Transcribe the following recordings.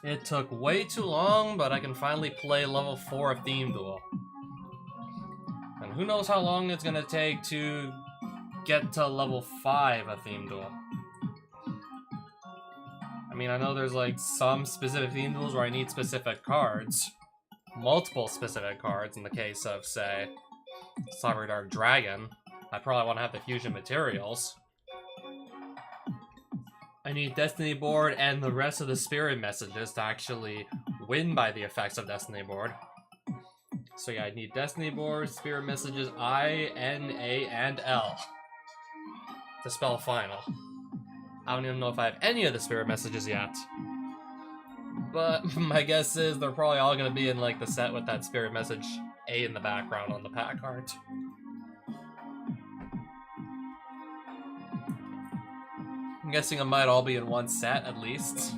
It took way too long, but I can finally play level 4 of Theme Duel. And who knows how long it's gonna take to get to level 5 of Theme Duel. I mean, I know there's like some specific Theme Duels where I need specific cards. Multiple specific cards in the case of, say, Cyber Dark Dragon. I probably want to have the fusion materials. I need Destiny Board and the rest of the Spirit Messages to actually win by the effects of Destiny Board. So yeah, I need Destiny Board, Spirit Messages, I, N, A, and L to spell final. I don't even know if I have any of the Spirit Messages yet. But my guess is they're probably all going to be in like the set with that Spirit Message A in the background on the pack art. I'm guessing it might all be in one set, at least.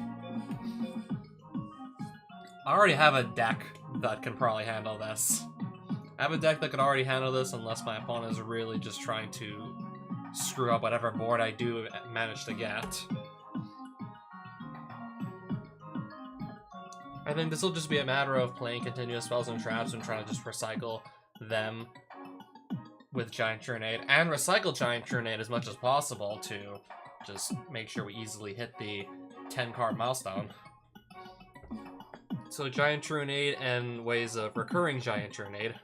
I already have a deck that can probably handle this. I have a deck that could already handle this unless my opponent is really just trying to screw up whatever board I do manage to get. I think this will just be a matter of playing continuous spells and traps and trying to just recycle them with Giant Trinade, and recycle Giant Trinade as much as possible to just make sure we easily hit the 10-card milestone. So Giant Trinade and ways of recurring Giant Trinade,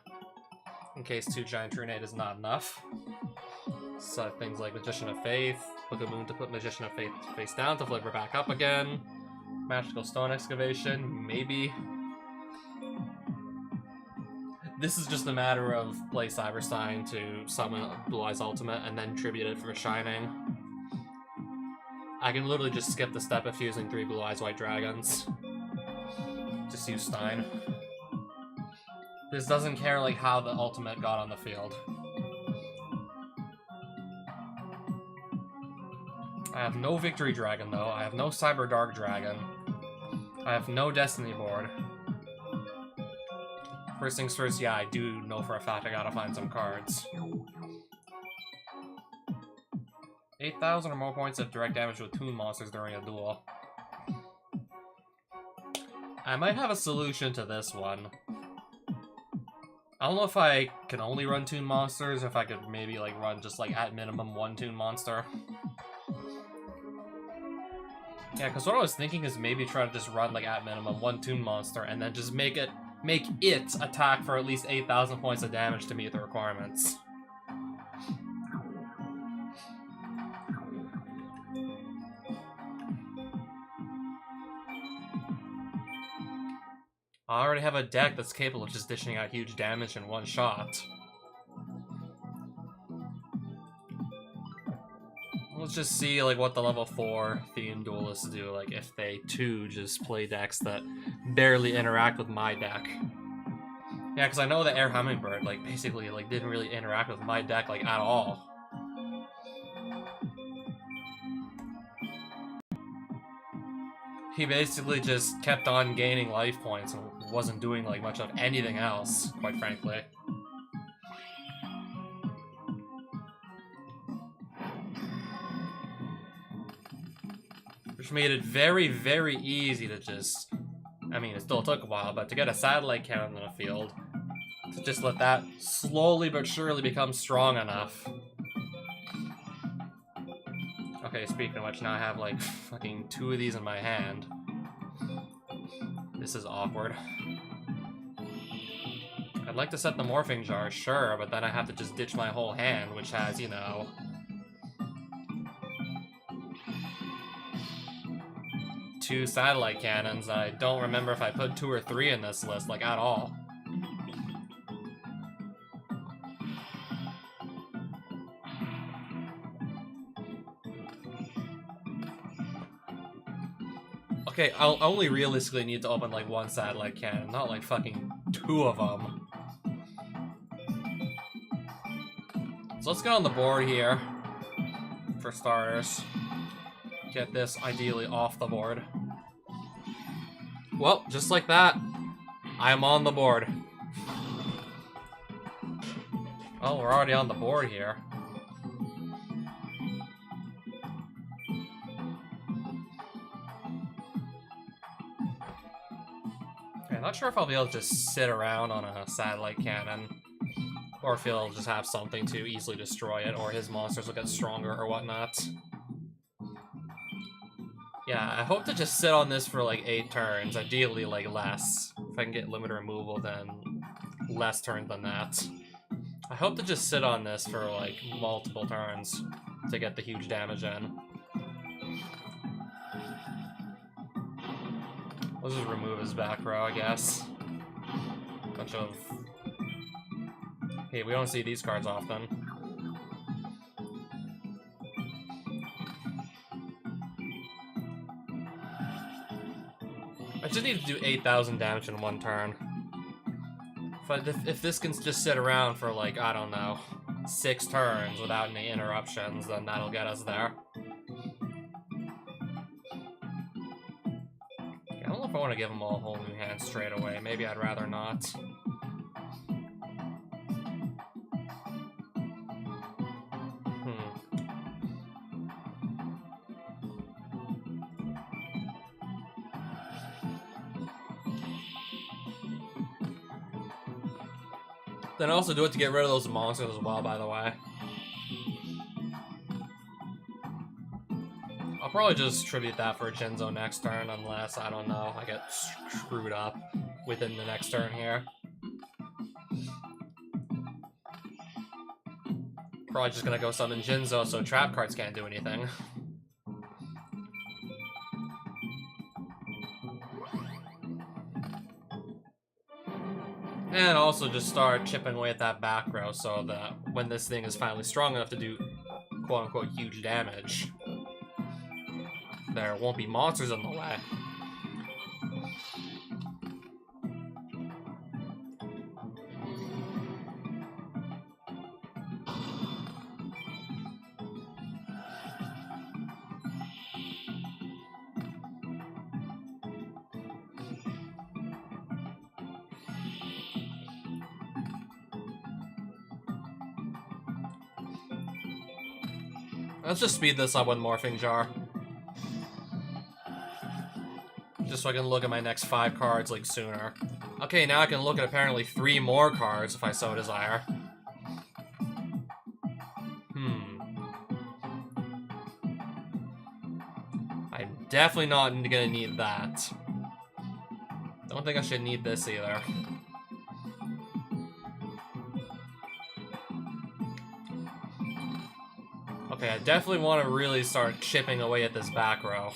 in case 2 Giant Trinade is not enough. So things like Magician of Faith, Book of Moon to put Magician of Faith face down to flip her back up again, Magical Stone Excavation, maybe. This is just a matter of play Cyberstein to summon Blue Eyes Ultimate and then tribute it for Shining. I can literally just skip the step of fusing 3 Blue Eyes White Dragons. Just use Stein. This doesn't care like how the ultimate got on the field. I have no Victory Dragon though, I have no Cyber Dark Dragon. I have no Destiny Board. First things first, yeah, I do know for a fact I gotta find some cards. 8,000 or more points of direct damage with Toon Monsters during a duel. I might have a solution to this one. I don't know if I can only run Toon Monsters, or if I could maybe like run just like at minimum 1 Toon Monster. Yeah, because what I was thinking is maybe try to just run like at minimum 1 Toon Monster and then just make it attack for at least 8,000 points of damage to meet the requirements. I already have a deck that's capable of just dishing out huge damage in one shot. Let's just see like what the level 4 theme duelists do, like if they too just play decks that barely interact with my deck. Yeah, because I know the Air Hummingbird like basically like didn't really interact with my deck like at all. He basically just kept on gaining life points and wasn't doing like much of anything else, quite frankly. Which made it very, very easy to just... I mean, it still took a while, but to get a satellite cannon in the field, to just let that slowly but surely become strong enough. Okay, speaking of which, now I have like fucking 2 of these in my hand. This is awkward. I'd like to set the morphing jar, sure, but then I have to just ditch my whole hand, which has, you know... two satellite cannons. I don't remember if I put 2 or 3 in this list, like, at all. Okay, I'll only realistically need to open, like, 1 satellite cannon, not, like, fucking 2 of them. So let's get on the board here, for starters. Get this, ideally, off the board. Well, just like that, I am on the board. Oh, we're already on the board here. not sure if I'll be able to just sit around on a satellite cannon, or if he'll just have something to easily destroy it, or his monsters will get stronger or whatnot. Yeah, I hope to just sit on this for like 8 turns, ideally like less. If I can get limit removal, then less turns than that. I hope to just sit on this for like multiple turns to get the huge damage in. Let's just remove his back row, I guess. Bunch of... Hey, we don't see these cards often. I just need to do 8,000 damage in 1 turn. If this can just sit around for like, I don't know, 6 turns without any interruptions, then that'll get us there. I don't know if I want to give them all a whole new hand straight away. Maybe I'd rather not. Then also do it to get rid of those monsters as well, by the way. I'll probably just tribute that for Jinzo next turn, unless, I don't know, I get screwed up within the next turn here. Probably just gonna go summon Jinzo so trap cards can't do anything. And also just start chipping away at that back row so that when this thing is finally strong enough to do quote-unquote huge damage, there won't be monsters in the way. Let's just speed this up with Morphing Jar. Just so I can look at my next 5 cards, like, sooner. Okay, now I can look at apparently 3 more cards if I so desire. I'm definitely not gonna need that. Don't think I should need this either. Okay, I definitely want to really start chipping away at this back row.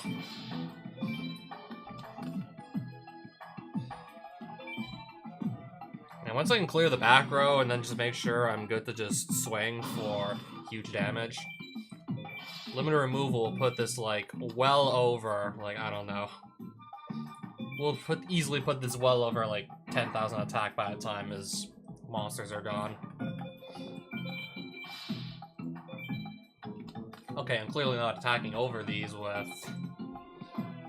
And once I can clear the back row and then just make sure I'm good to just swing for huge damage, limited removal will put this, like, well over, like, I don't know. We'll easily put this well over, like, 10,000 attack by the time his monsters are gone. Okay, I'm clearly not attacking over these with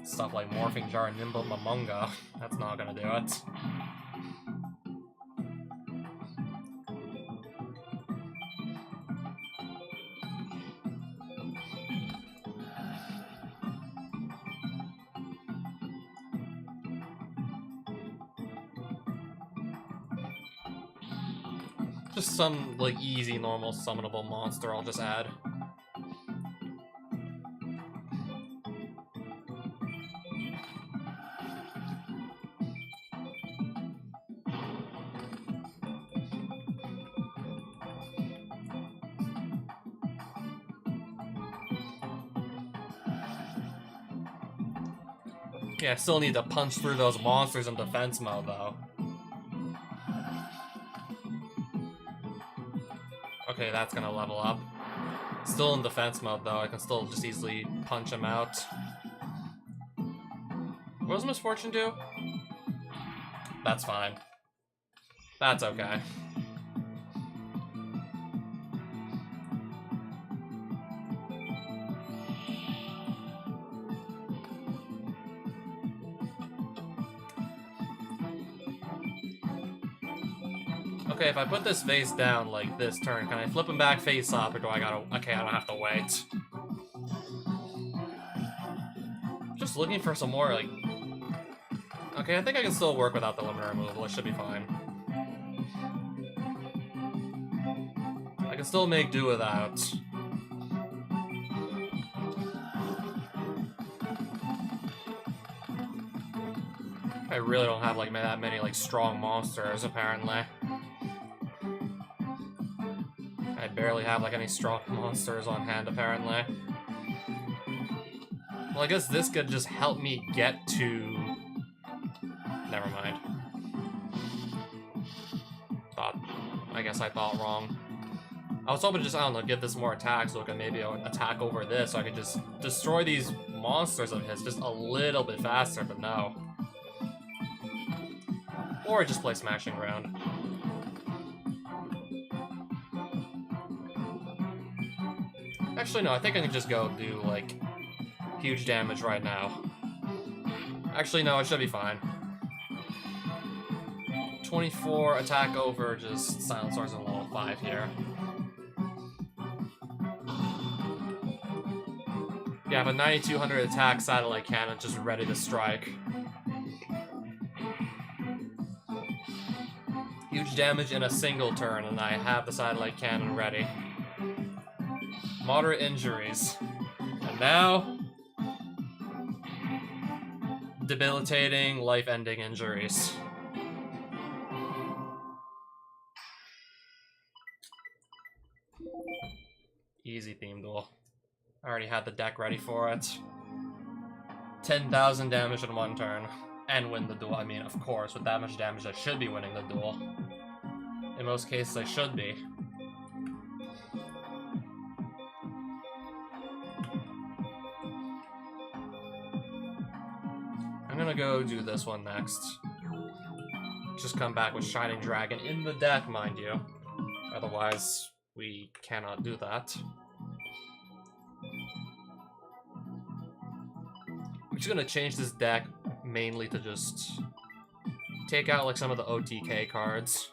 stuff like Morphing Jar and Nimble Mamunga. That's not gonna do it. Just some, like, easy, normal, summonable monster I'll just add. Yeah, I still need to punch through those monsters in defense mode, though. Okay, that's gonna level up. Still in defense mode, though. I can still just easily punch him out. What does Misfortune do? That's fine. That's okay. Okay, if I put this face down like this turn, can I flip him back face up, or do I gotta... Okay, I don't have to wait. Just looking for some more, like, Okay, I think I can still work without the limiter removal. It should be fine. I can still make do without. I really don't have like that many like strong monsters apparently. I barely have like any strong monsters on hand apparently. Well, I guess this could just help me get to... Never mind. I guess I thought wrong. I was hoping to just, I don't know, give this more attacks so I could maybe attack over this so I could just destroy these monsters of his just a little bit faster, but no. Or just play Smashing Ground. Actually, no, I think I can just go do, like, huge damage right now. Actually, no, it should be fine. 24 attack over, just Silent Swords in level 5 here. Yeah, I have a 9200 attack satellite cannon just ready to strike. Huge damage in a single turn, and I have the satellite cannon ready. Moderate injuries. And now... debilitating, life-ending injuries. Easy theme duel. I already had the deck ready for it. 10,000 damage in one turn. And win the duel. I mean, of course, with that much damage, I should be winning the duel. In most cases, I should be. I'm gonna go do this one next. Just come back with Shining Dragon in the deck, mind you. Otherwise, we cannot do that. I'm just gonna change this deck mainly to just take out like some of the OTK cards.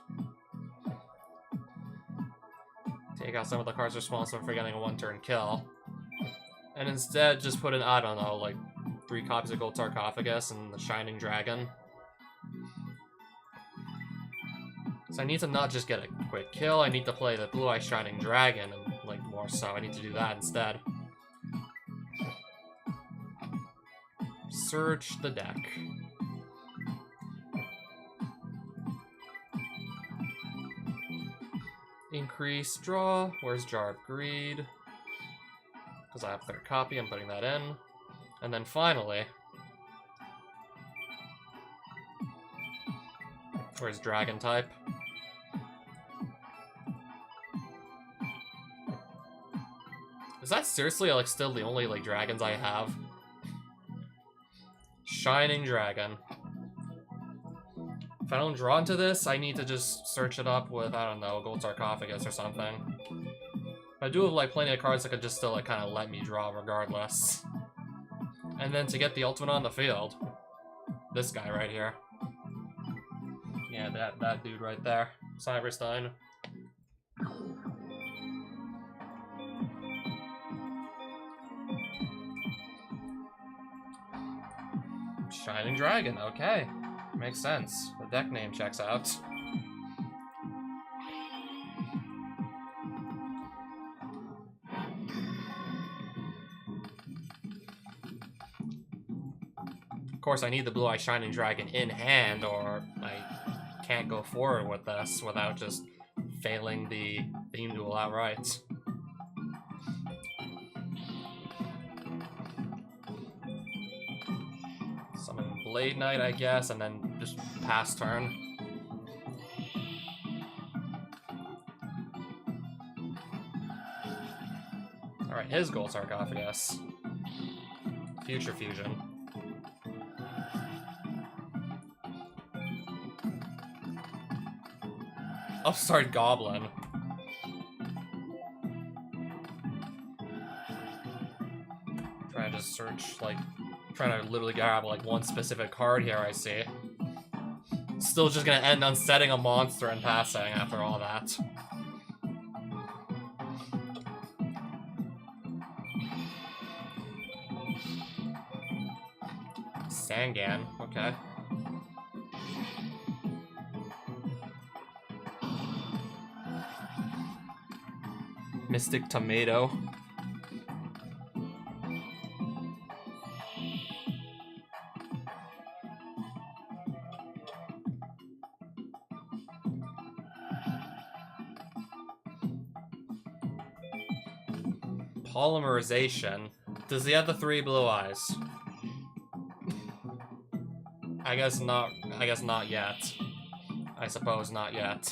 Take out some of the cards responsible for getting a one-turn kill. And instead just put in, I don't know, like 3 copies of Gold Sarcophagus and the Shining Dragon. So I need to not just get a quick kill, I need to play the Blue-Eye Shining Dragon, and like more so, I need to do that instead. Search the deck. Increase draw. Where's Jar of Greed? Because I have 3rd copy, I'm putting that in. And then finally... where's Dragon type? Is that seriously like still the only like dragons I have? Shining Dragon. If I don't draw into this, I need to just search it up with, I don't know, Gold Sarcophagus or something. I do have like plenty of cards that could just still like kind of let me draw regardless. And then to get the ultimate on the field, this guy right here. Yeah, that dude right there, Cyberstein. Shining Dragon, okay. Makes sense. The deck name checks out. Of course, I need the Blue-Eye Shining Dragon in hand, or I can't go forward with this without just failing the theme duel outright. Summon Blade Knight, I guess, and then just pass turn. Alright, his Gold Sarcophagus. Future Fusion. Upstart Goblin. Trying to just search, like, trying to literally grab, like, one specific card here, I see. Still just gonna end on setting a monster and passing after all that. Sangan, okay. Mystic Tomato. Polymerization. Does he have the 3 blue eyes? I guess not yet. I suppose not yet.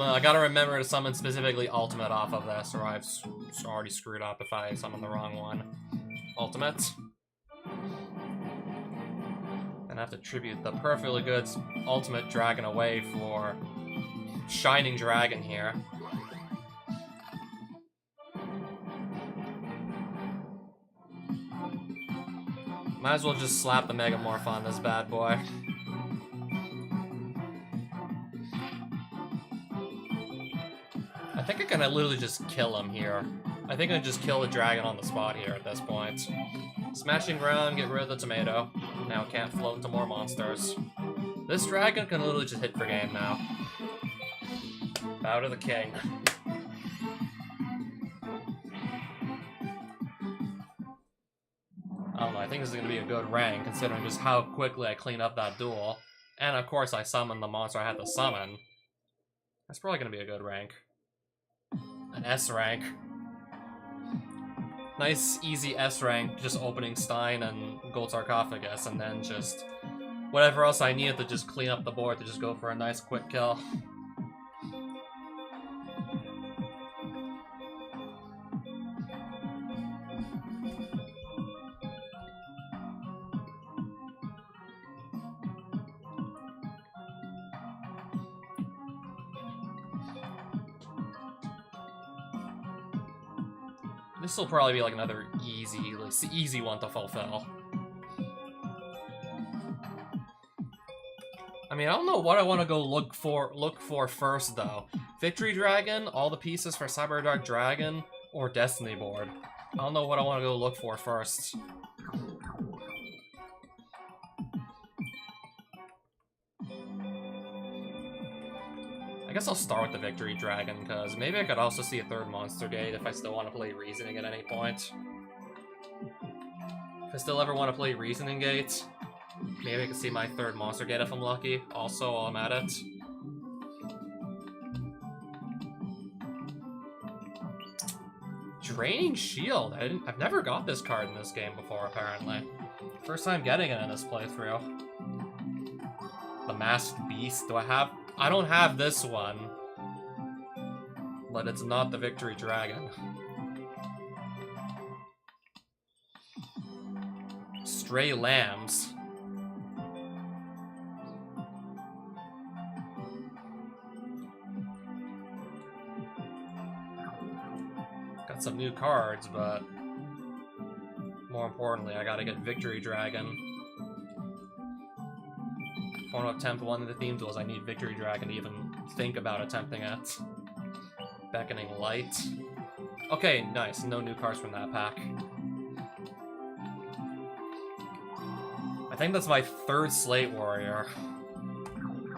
I gotta remember to summon specifically Ultimate off of this, or I've already screwed up if I summon the wrong one. Ultimate. And I have to tribute the perfectly good Ultimate Dragon away for Shining Dragon here. Might as well just slap the Megamorph on this bad boy. I think I can literally just kill him here. I think I can just kill the dragon on the spot here at this point. Smashing ground, get rid of the tomato. Now it can't float into more monsters. This dragon can literally just hit for game now. Bow to the king. I don't know, I think this is going to be a good rank, considering just how quickly I clean up that duel. And of course I summoned the monster I had to summon. That's probably going to be a good rank. An S rank. Nice, easy S rank, just opening Stein and Gold Sarcophagus, and then just whatever else I needed to just clean up the board to just go for a nice quick kill. This will probably be like another easy one to fulfill. I mean, I don't know what I want to go look for first though. Victory Dragon, all the pieces for Cyber Dark Dragon, or Destiny board. I don't know what I want to go look for first. I guess I'll start with the Victory Dragon, because maybe I could also see a 3rd Monster Gate if I still want to play Reasoning at any point. If I still ever want to play Reasoning Gate, maybe I can see my 3rd Monster Gate if I'm lucky, also while I'm at it. Draining Shield! I've never got this card in this game before, apparently. First time getting it in this playthrough. The Masked Beast, I don't have this one, but it's not the Victory Dragon. Stray Lambs. Got some new cards, but more importantly, I gotta get Victory Dragon. If I want to attempt one of the theme duels, I need Victory Dragon to even think about attempting it. Beckoning Light. Okay, nice. No new cards from that pack. I think that's my 3rd Slate Warrior.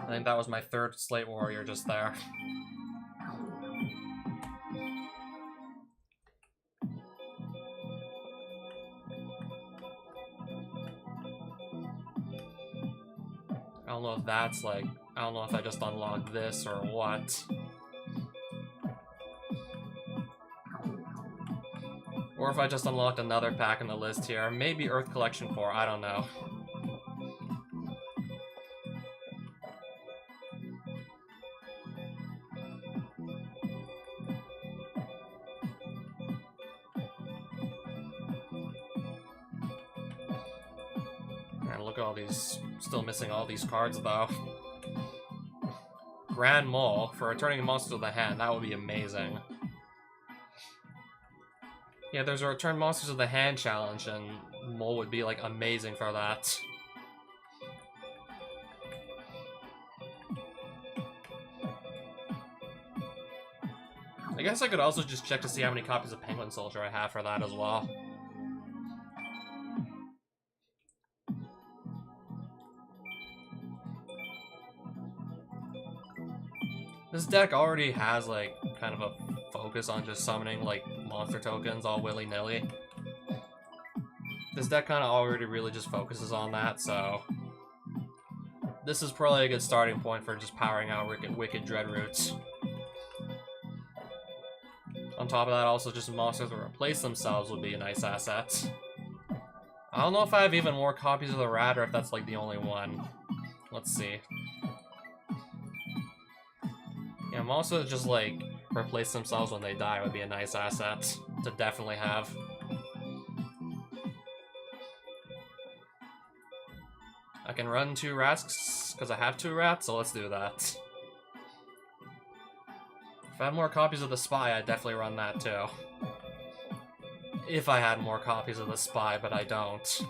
I think that was my 3rd Slate Warrior just there. I don't know if that's like, I don't know if I just unlocked this or what. Or if I just unlocked another pack in the list here. Maybe Earth Collection 4, I don't know. Man, look at all these, still missing all these cards though. Grand Mole, for returning a monster to the hand, that would be amazing. Yeah, there's a Return Monsters of the Hand challenge, and Mole would be, like, amazing for that. I guess I could also just check to see how many copies of Penguin Soldier I have for that as well. This deck already has, like, kind of a focus on just summoning, like, monster tokens all willy-nilly. This deck kind of already really just focuses on that, so... this is probably a good starting point for just powering out Wicked Dreadroots. On top of that, also just monsters that replace themselves would be a nice asset. I don't know if I have even more copies of the Rat or if that's, like, the only one. Let's see. Yeah, monsters that just, like, replace themselves when they die would be a nice asset to definitely have. I can run 2 rats because I have 2 rats, so let's do that. If I had more copies of the Spy, I'd definitely run that too. If I had more copies of the Spy, but I don't.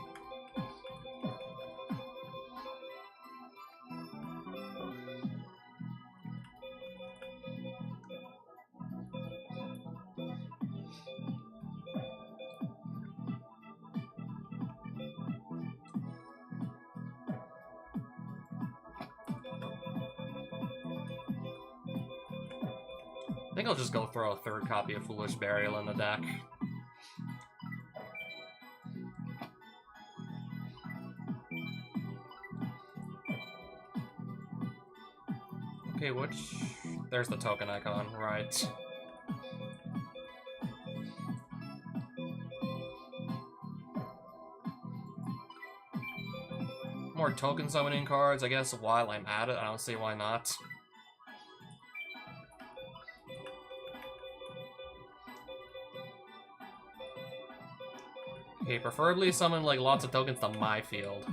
I think I'll just go throw a 3rd copy of Foolish Burial in the deck. Okay, which... there's the token icon, right. More token summoning cards, I guess, while I'm at it. I don't see why not. Okay, preferably summon, like, lots of tokens to my field.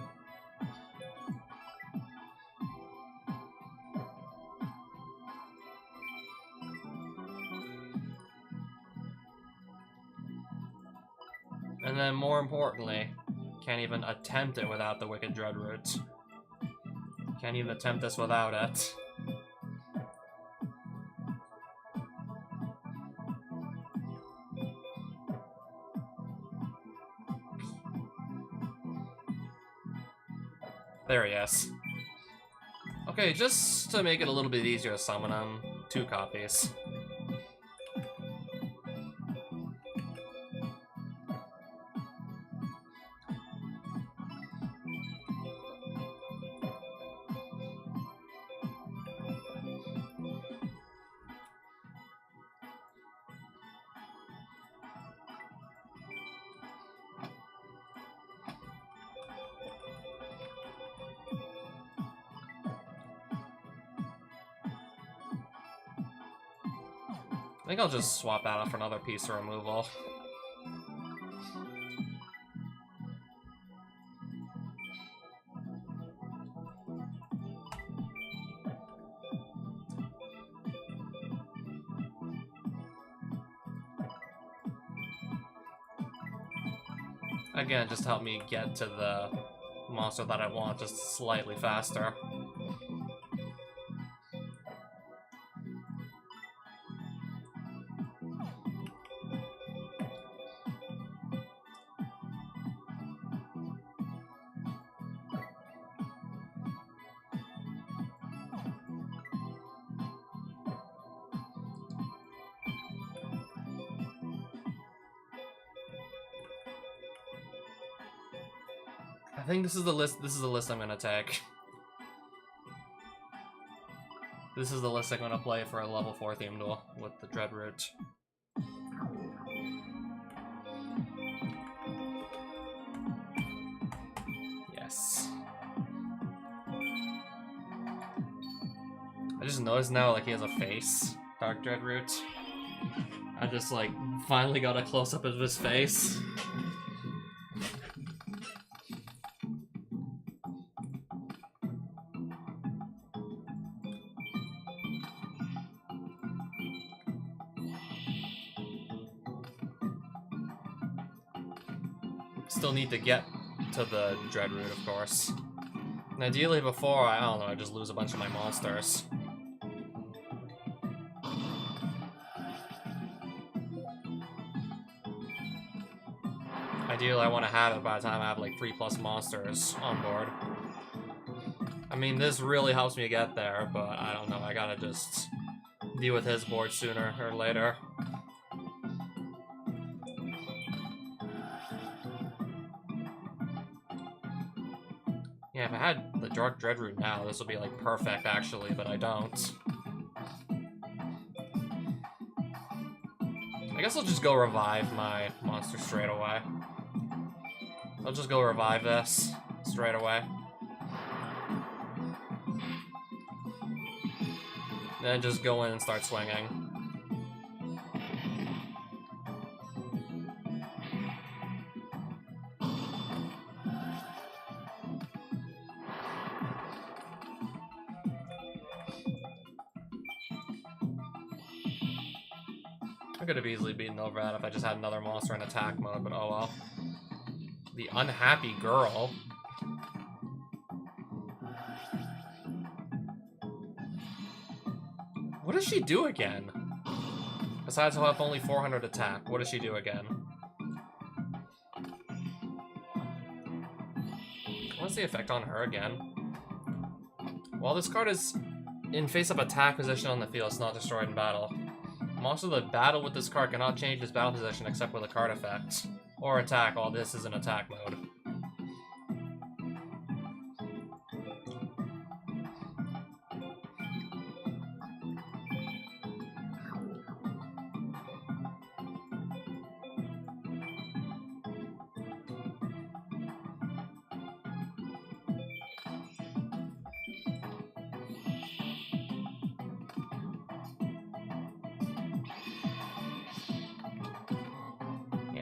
And then, more importantly, can't even attempt it without the Wicked Dreadroots. Can't even attempt this without it. There he is. Okay, just to make it a little bit easier to summon him, 2 copies. I think I'll just swap that out for another piece of removal. Again, just help me get to the monster that I want just slightly faster. I think this is the list. This is the list I'm gonna take. This is the list I'm gonna play for a level 4 theme duel with the Dreadroot. Yes. I just noticed now, like, he has a face, Dark Dreadroot. I just, like, finally got a close-up of his face. Still need to get to the Dreadroot, of course. And ideally before, I don't know, I just lose a bunch of my monsters. Ideally, I want to have it by the time I have like 3+ monsters on board. I mean, this really helps me get there, but I don't know, I gotta just deal with his board sooner or later. Yeah, if I had the Dark Dread route now, this would be like perfect actually, but I don't. I guess I'll just go revive my monster straight away. I'll just go revive this straight away. Then just go in and start swinging. I could have easily beaten over that if I just had another monster in attack mode, but oh well. The Unhappy Girl. What does she do again? Besides I'll have only 400 attack, what does she do again? What's the effect on her again? While this card is in face-up attack position on the field, it's not destroyed in battle. Monster that battle with this card cannot change its battle position except with a card effect. Or attack, while this is in attack mode.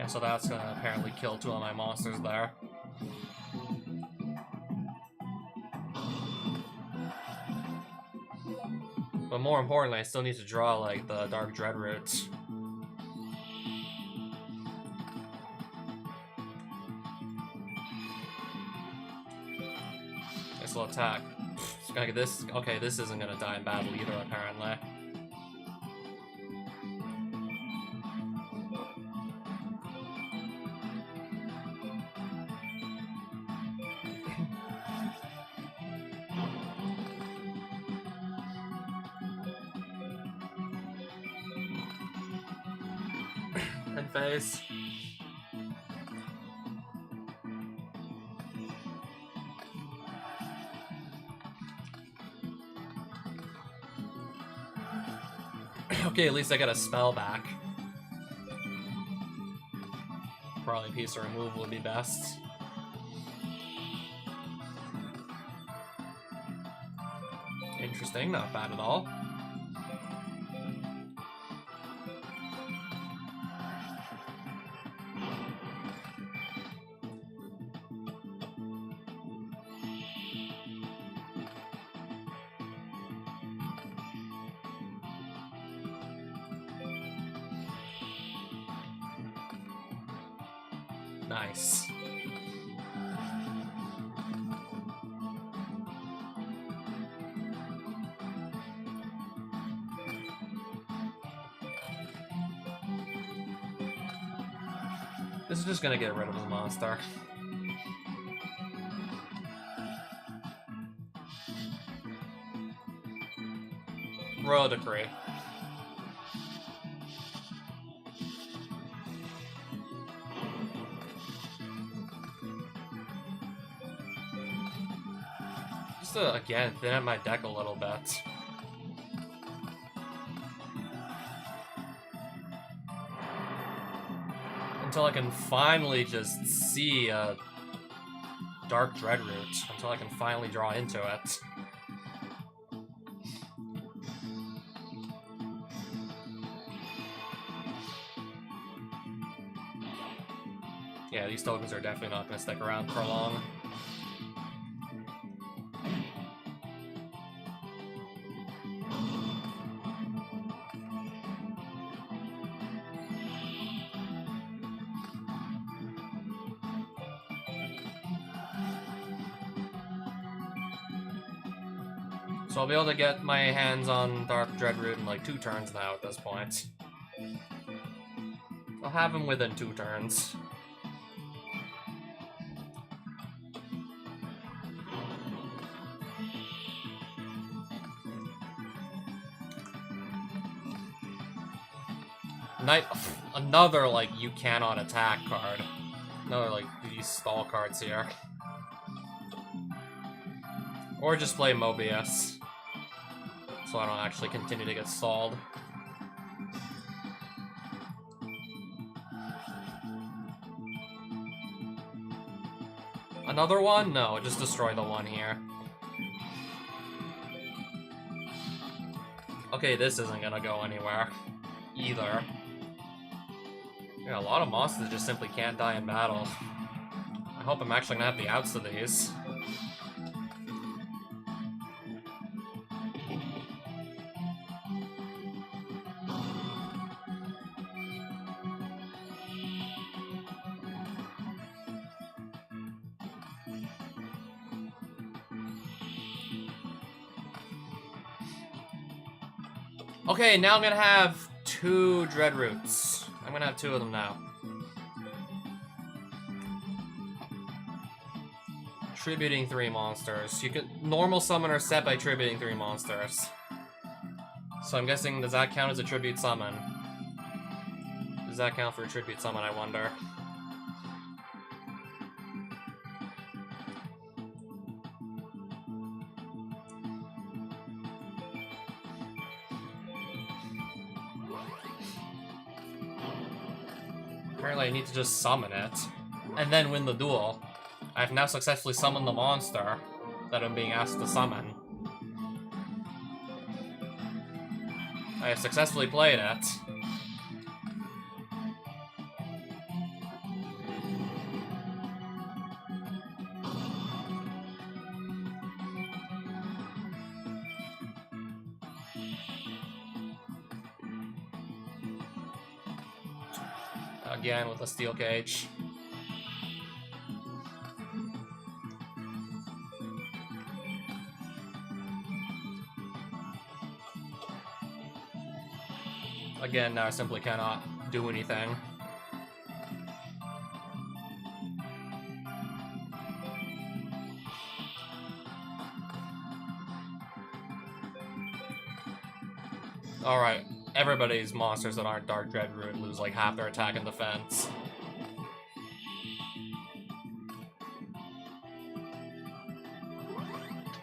So that's gonna apparently kill 2 of my monsters there. But more importantly, I still need to draw, like, the Dark Dread route. This will attack. It's gonna get this. Okay, this isn't gonna die in battle either, apparently. Face. Okay, at least I got a spell back. Probably piece of removal would be best. Interesting, not bad at all. Nice. This is just gonna get rid of the monster. Royal Decree. Just to, again, thin out my deck a little bit. Until I can finally just see a Dark Dread route. Until I can finally draw into it. Yeah, these tokens are definitely not going to stick around for long. So I'll be able to get my hands on Dark Dread route in like 2 turns now at this point. I'll have him within 2 turns. Night, another, like, you cannot attack card. Another, like, these stall cards here. Or just play Mobius, so I don't actually continue to get stalled. Another one? No, just destroy the one here. Okay, this isn't gonna go anywhere. Either. Yeah, a lot of monsters just simply can't die in battle. I hope I'm actually gonna have the outs to these. Okay, now I'm gonna have 2 Dread Roots. I'm gonna have 2 of them now. Tributing 3 monsters. You can normal summon or set by tributing 3 monsters. So I'm guessing, does that count as a tribute summon? Does that count for a tribute summon, I wonder? Apparently I need to just summon it, and then win the duel. I've now successfully summoned the monster that I'm being asked to summon. I have successfully played it. Again with a steel cage. Again, now I simply cannot do anything. Alright, everybody's monsters that aren't Dark Dread Root lose like half their attack and defense.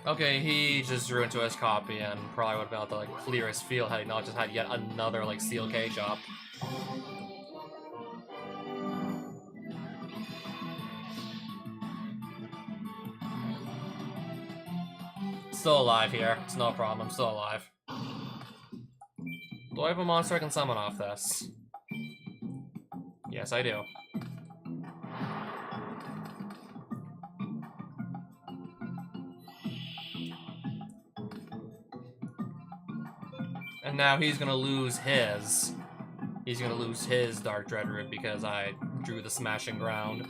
Okay, he just drew into his copy and probably would have been able to like clear his field had he not just had yet another like steel cage up. Still alive here. It's no problem. I'm still alive. Do I have a monster I can summon off this? Yes, I do. And now he's gonna lose his. He's gonna lose his Dark Dread Root because I drew the Smashing Ground.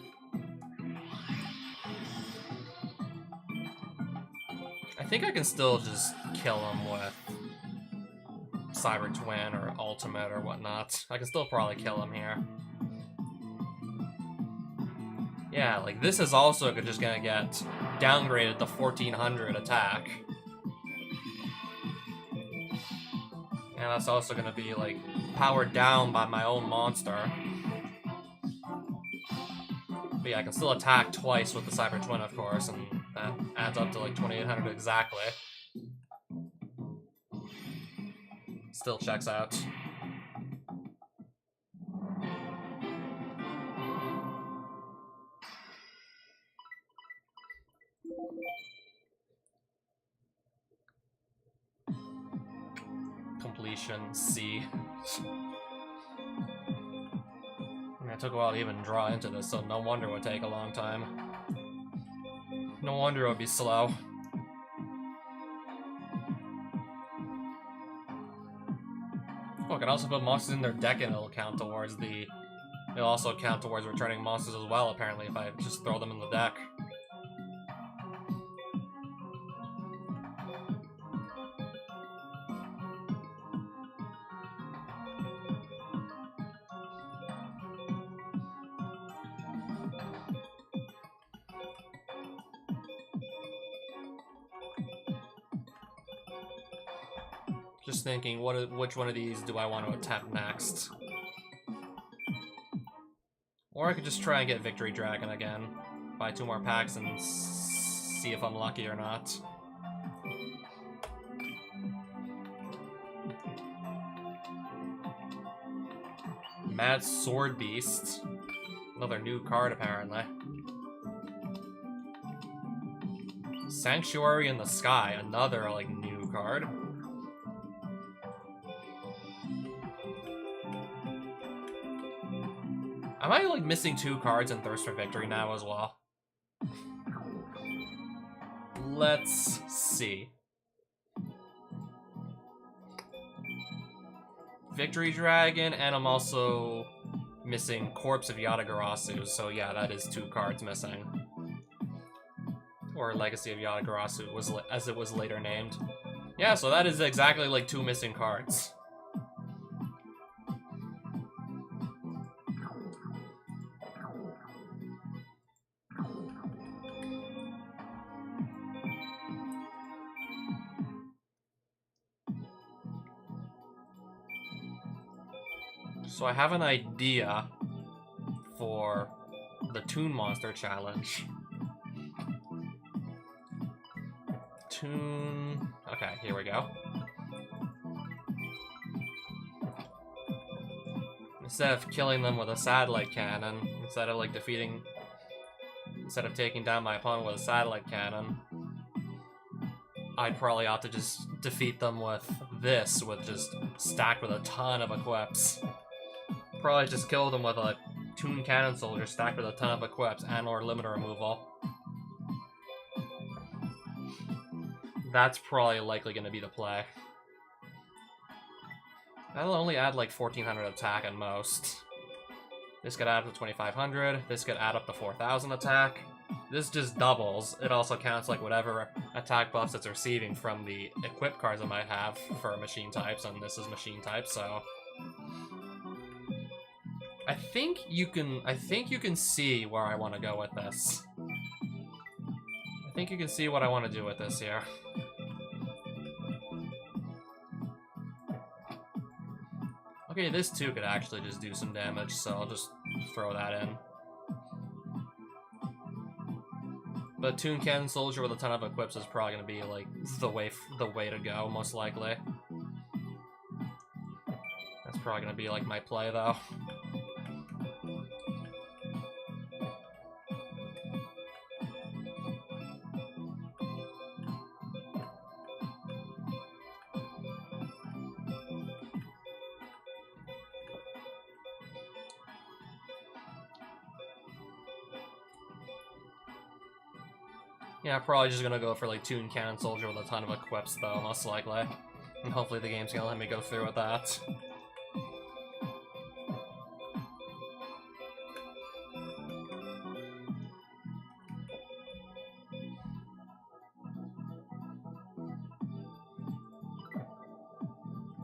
I think I can still just kill him with Cyber Twin or Ultimate or whatnot. I can still probably kill him here. Yeah, like this is also just gonna get downgraded to 1400 attack. And that's also gonna be like powered down by my own monster. But yeah, I can still attack twice with the Cyber Twin, of course, and that adds up to like 2800 exactly. Still checks out. Completion C. I mean, it took a while to even draw into this, so no wonder it would take a long time. No wonder it would be slow. Oh, I can also put monsters in their deck and it'll count towards the... It'll also count towards returning monsters as well, apparently, if I just throw them in the deck. Just thinking, which one of these do I want to attempt next? Or I could just try and get Victory Dragon again. Buy 2 more packs and see if I'm lucky or not. Mad Sword Beast. Another new card, apparently. Sanctuary in the Sky. Another, like, new card. Am I, like, missing 2 cards in Thirst for Victory now as well? Let's see. Victory Dragon, and I'm also missing Corpse of Yatagarasu, so yeah, that is 2 cards missing. Or Legacy of Yatagarasu, as it was later named. Yeah, so that is exactly like 2 missing cards. So I have an idea for the Toon Monster Challenge. Toon... Okay, here we go. Instead of killing them with a satellite cannon, instead of taking down my opponent with a satellite cannon, I'd probably ought to just defeat them with this, just stacked with a ton of equips. Probably just kill them with a Toon Cannon Soldier stacked with a ton of equips and or limiter removal. That's probably likely going to be the play. That'll only add like 1400 attack at most. This could add up to 2500. This could add up to 4000 attack. This just doubles. It also counts like whatever attack buffs it's receiving from the equip cards I might have for machine types, and this is machine type, so I think you can see where I want to go with this. I think you can see what I want to do with this here. Okay, this too could actually just do some damage, so I'll just throw that in. But Toon Cannon Soldier with a ton of equips is probably going to be like the way to go, most likely. That's probably going to be like my play though. Yeah, probably just gonna go for like Toon Cannon Soldier with a ton of equips though, most likely. And hopefully the game's gonna let me go through with that.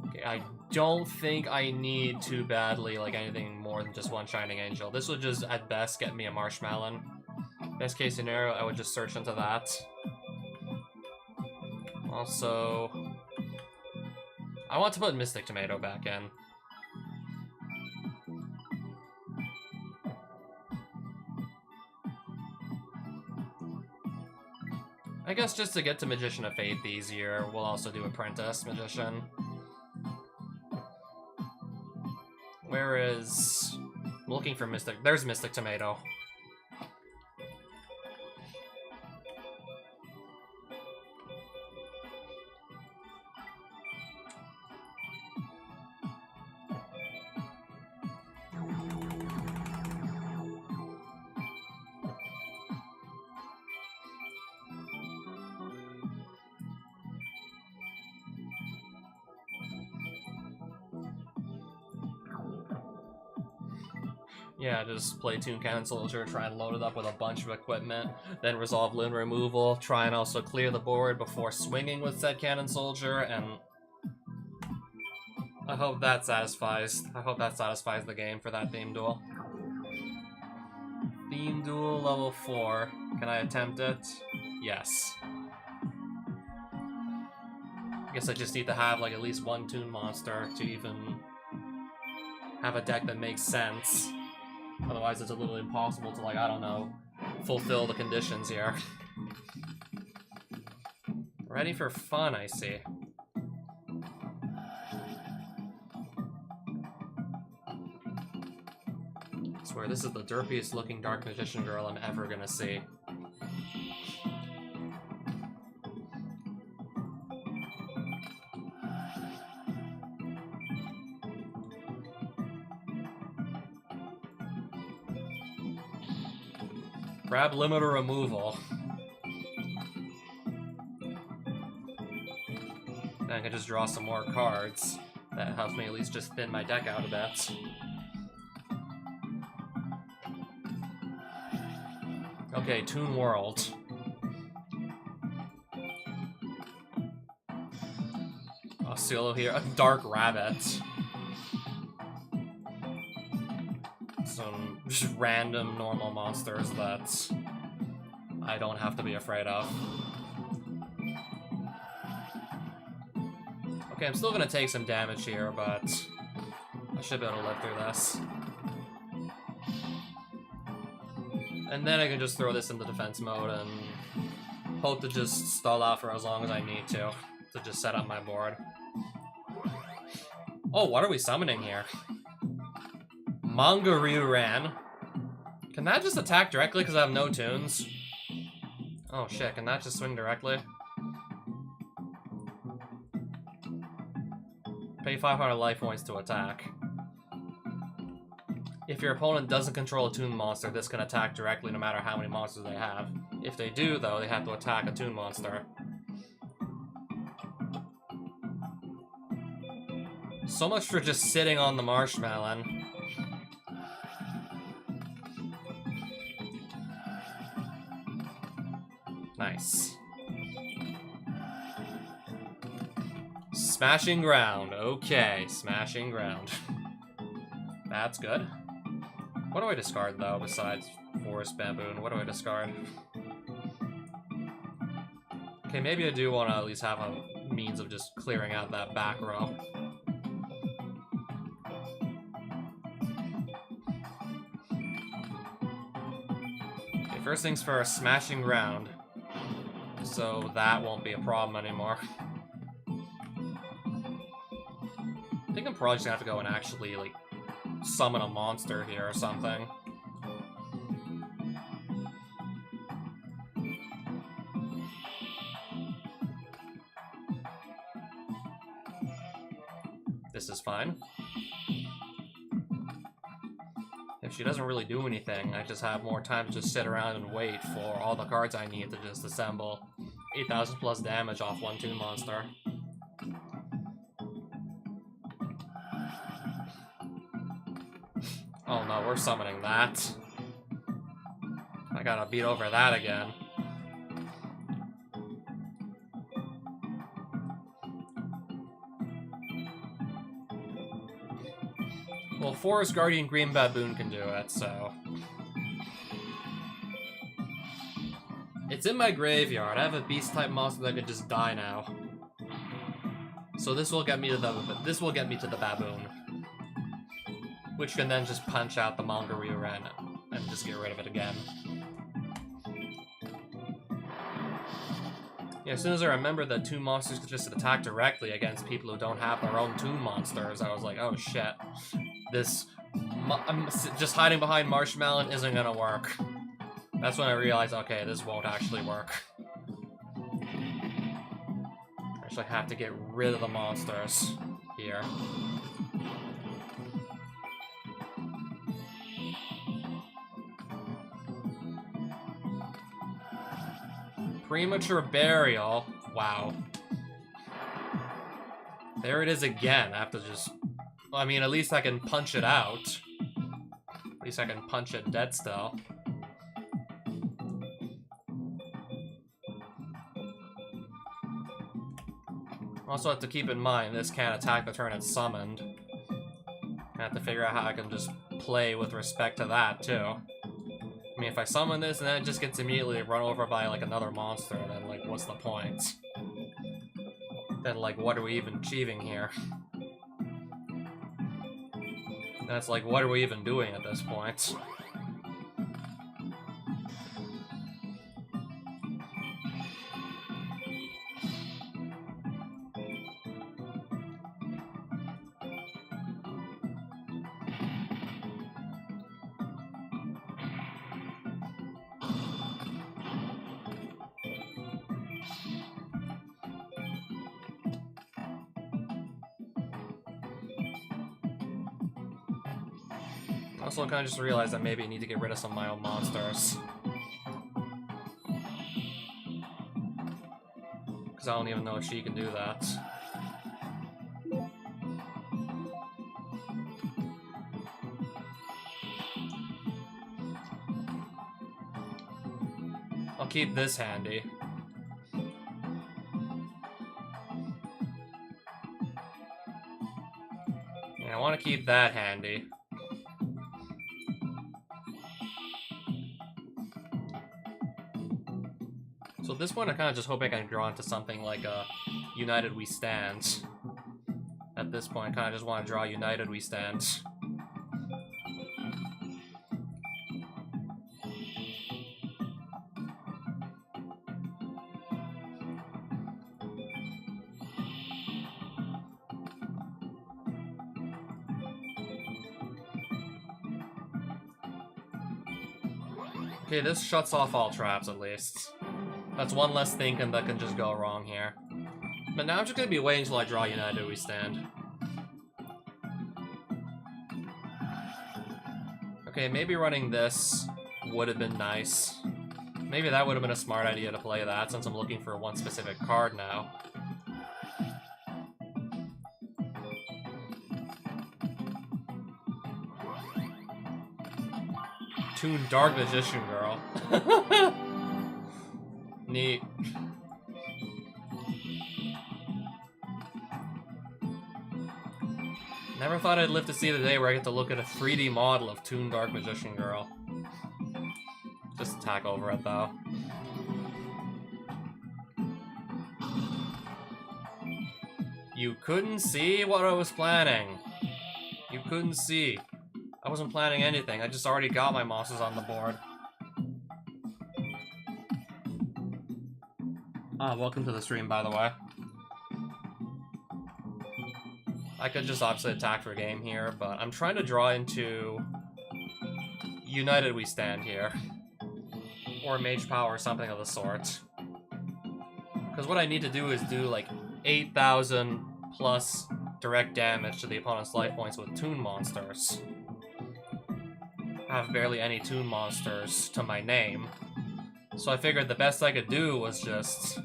Okay, I don't think I need too badly like anything more than just 1 Shining Angel. This would just at best get me a Marshmallow. Best case scenario, I would just search into that. Also, I want to put Mystic Tomato back in. I guess just to get to Magician of Faith easier, we'll also do Apprentice Magician. Where is... I'm looking for Mystic... There's Mystic Tomato. Yeah, just play Toon Cannon Soldier, try and load it up with a bunch of equipment, then resolve Loon Removal, try and also clear the board before swinging with said Cannon Soldier, and I hope that satisfies the game for that Theme Duel. Theme Duel level 4. Can I attempt it? Yes. I guess I just need to have like at least 1 Toon Monster to even have a deck that makes sense. Otherwise it's a little impossible to, like, I don't know, fulfill the conditions here. Ready for fun, I see. I swear, this is the derpiest looking Dark Magician girl I'm ever gonna see. Grab limiter removal. Then I can just draw some more cards. That helps me at least just thin my deck out a bit. Okay, Toon World. Osceola here. A Dark Rabbit. Some just random normal monsters that I don't have to be afraid of. Okay, I'm still gonna take some damage here, but I should be able to live through this. And then I can just throw this into defense mode and hope to just stall out for as long as I need to just set up my board. Oh, what are we summoning here? Mangaryu-ran. Can that just attack directly because I have no tunes? Oh shit, can that just swing directly? Pay 500 life points to attack. If your opponent doesn't control a Toon monster, this can attack directly no matter how many monsters they have. If they do, though, they have to attack a Toon monster. So much for just sitting on the marshmallow. Nice. Smashing ground. Okay, smashing ground. That's good. What do I discard, though, besides Forest Baboon? What do I discard? Okay, maybe I do want to at least have a means of just clearing out that back row. Okay, first things first, smashing ground. So that won't be a problem anymore. I think I'm probably just gonna have to go and actually, like, summon a monster here or something. This is fine. If she doesn't really do anything, I just have more time to just sit around and wait for all the cards I need to just assemble 8,000 plus damage off one Toon monster. Oh no, we're summoning that. I gotta beat over that again. Well, Forest Guardian Green Baboon can do it, so... It's in my graveyard. I have a beast-type monster that could just die now. So this will get me to the baboon. Which can then just punch out the Mangaryu-ran and just get rid of it again. Yeah, as soon as I remembered that Toon monsters could just attack directly against people who don't have their own Toon monsters, I was like, oh shit. This... just hiding behind Marshmallow isn't gonna work. That's when I realized, okay, this won't actually work. I actually have to get rid of the monsters here. Premature Burial. Wow. There it is again. I have to just... I mean, at least I can punch it out. At least I can punch it dead still. Also have to keep in mind, this can't attack the turn it's summoned. I have to figure out how I can just play with respect to that, too. I mean, if I summon this and then it just gets immediately run over by, like, another monster, then, like, what's the point? Then, like, what are we even achieving here? And it's like, what are we even doing at this point? Also, kind of just realized that maybe I need to get rid of some of my own monsters. Because I don't even know if she can do that. I'll keep this handy. And I want to keep that handy. So at this point, I kind of just hope I can draw into something like a United We Stand. At this point, I kind of just want to draw United We Stand. Okay, this shuts off all traps at least. That's one less thinking that can just go wrong here. But now I'm just gonna be waiting until I draw United We Stand. Okay, maybe running this would have been nice. Maybe that would have been a smart idea to play that, since I'm looking for one specific card now. Toon Dark Magician Girl. Neat. Never thought I'd live to see the day where I get to look at a 3D model of Toon Dark Magician Girl. Just attack over it, though. You couldn't see what I was planning. You couldn't see. I wasn't planning anything. I just already got my monsters on the board. Ah, welcome to the stream, by the way. I could just obviously attack for game here, but I'm trying to draw into United We Stand here. Or Mage Power or something of the sort. Because what I need to do is do like 8,000 plus direct damage to the opponent's life points with Toon monsters. I have barely any Toon monsters to my name. So I figured the best I could do was just...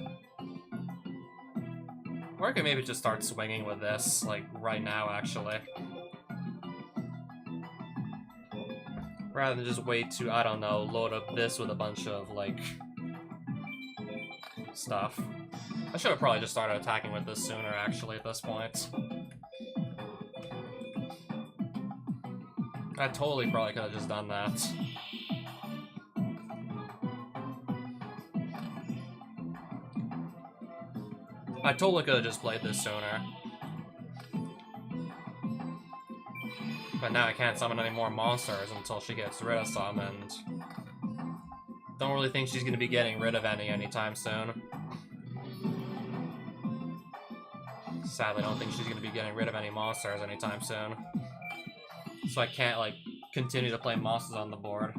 Or I could maybe just start swinging with this, like, right now, actually. Rather than just wait to, I don't know, load up this with a bunch of, like... stuff. I should have probably just started attacking with this sooner, actually, at this point. I totally probably could have just done that. I totally could have just played this sooner. But now I can't summon any more monsters until she gets rid of some, and... don't really think she's gonna be getting rid of any anytime soon. Sadly, I don't think she's gonna be getting rid of any monsters anytime soon. So I can't, like, continue to play monsters on the board.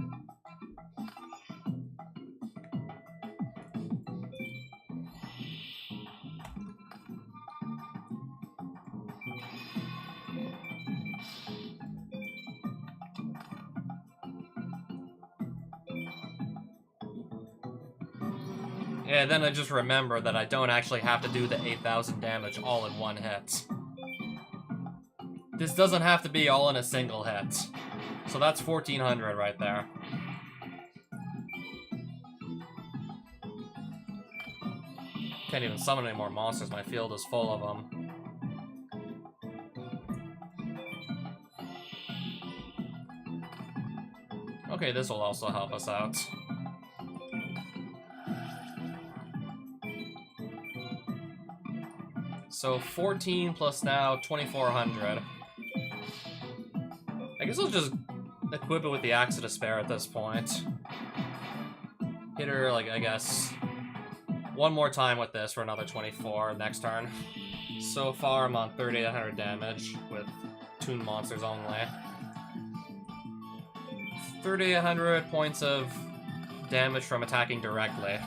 Yeah, then I just remember that I don't actually have to do the 8,000 damage all in one hit. This doesn't have to be all in a single hit. So that's 1,400 right there. Can't even summon any more monsters, my field is full of them. Okay, this will also help us out. So 14 plus now 2,400. guess I'll just equip it with the Axe of Despair at this point. Hit her, like, I guess, one more time with this for another 24 next turn. So far, I'm on 3,800 damage with Toon Monsters only. 3,800 points of damage from attacking directly.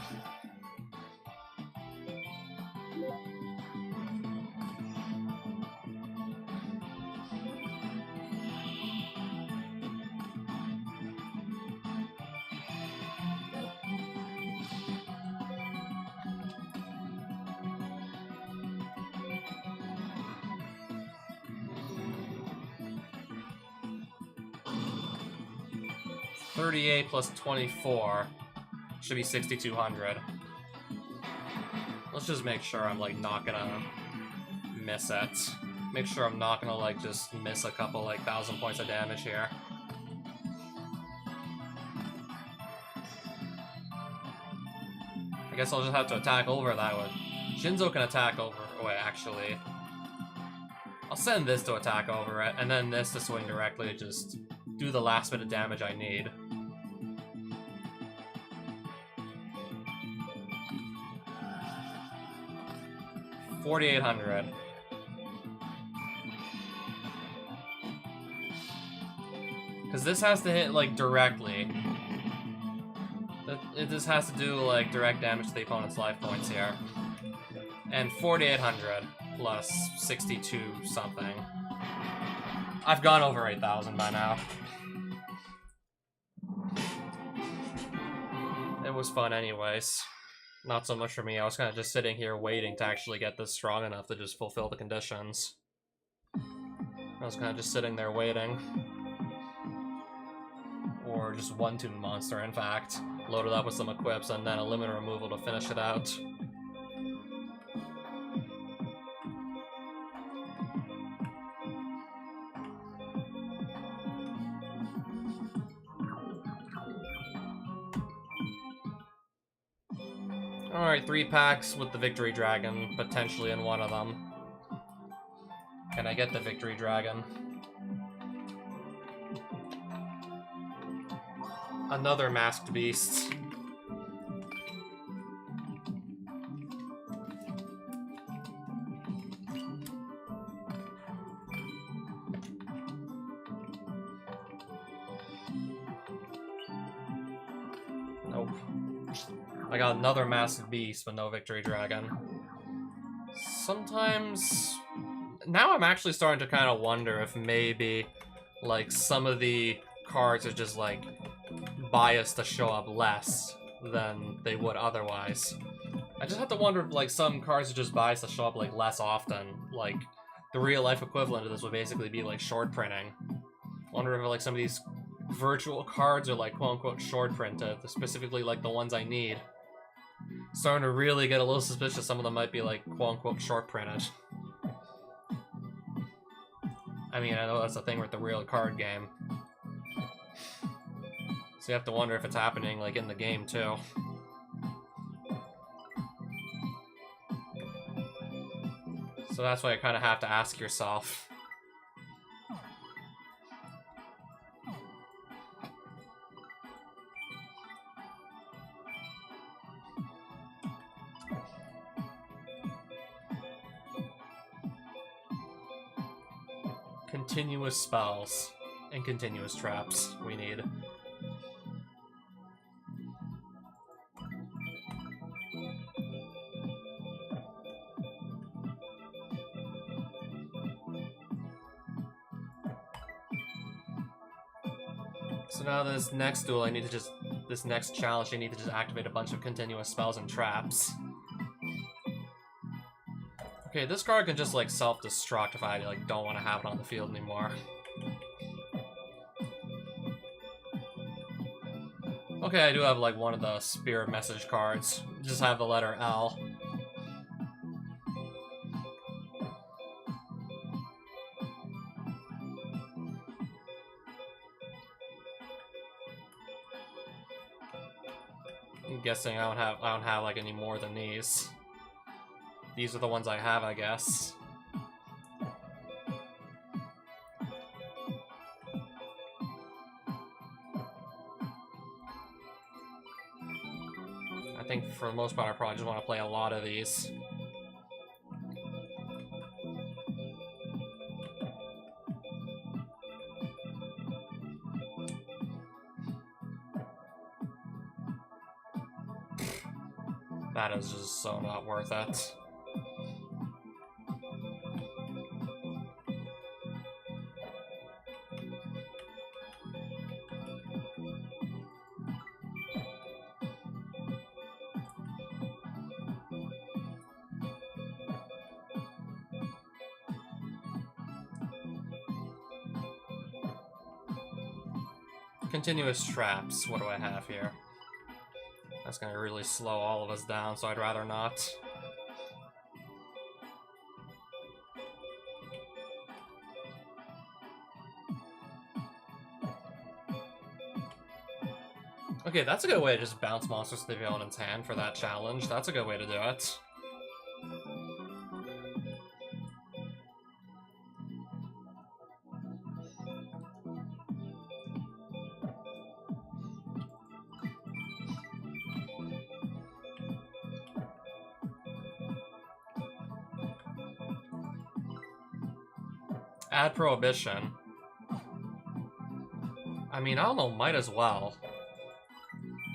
$38 plus 24 should be 6,200. Let's just make sure I'm, like, not gonna miss it. Make sure I'm not gonna, like, just miss a couple, like, 1,000 points of damage here. I guess I'll just have to attack over that one. Shinzo can attack over... Wait, actually... I'll send this to attack over it, and then this to swing directly to just do the last bit of damage I need. $4,800. Because this has to hit, like, directly. This has to do, like, direct damage to the opponent's life points here. And 4,800 plus 62 something. I've gone over 8,000 by now. It was fun anyways. Not so much for me. I was kind of just sitting here waiting to actually get this strong enough to just fulfill the conditions. I was kind of just sitting there waiting. Or just one Toon Monster, in fact. Loaded up with some equips and then a limit removal to finish it out. Alright, 3 packs with the Victory Dragon, potentially in one of them. Can I get the Victory Dragon? Another Masked Beast. Nope. I got another Masked Beast, but no Victory Dragon. Sometimes... Now I'm actually starting to kind of wonder if maybe, like, some of the cards are just, like, biased to show up less than they would otherwise. I just have to wonder if, like, some cards are just biased to show up, like, less often. Like, the real-life equivalent of this would basically be, like, short printing. Wonder if, like, some of these virtual cards are, like, quote-unquote short printed, specifically, like, the ones I need. Starting to really get a little suspicious some of them might be, like, quote-unquote short printed. I mean, I know that's the thing with the real card game. So you have to wonder if it's happening, like, in the game, too. So that's why you kind of have to ask yourself. Continuous spells and continuous traps we need. So now this next duel, I need to just... This next challenge, I need to just activate a bunch of continuous spells and traps. Okay, this card can just, like, self-destruct if I, like, don't want to have it on the field anymore. Okay, I do have, like, one of the Spirit Message cards. Just have the letter L. I'm guessing I don't have like any more than these. These are the ones I have, I guess. for the most part, I probably just want to play a lot of these. That is just so not worth it. Continuous traps. What do I have here? That's gonna really slow all of us down, so I'd rather not. Okay, that's a good way to just bounce monsters to the opponent's hand for that challenge. That's a good way to do it. Add Prohibition. I mean, I don't know, might as well.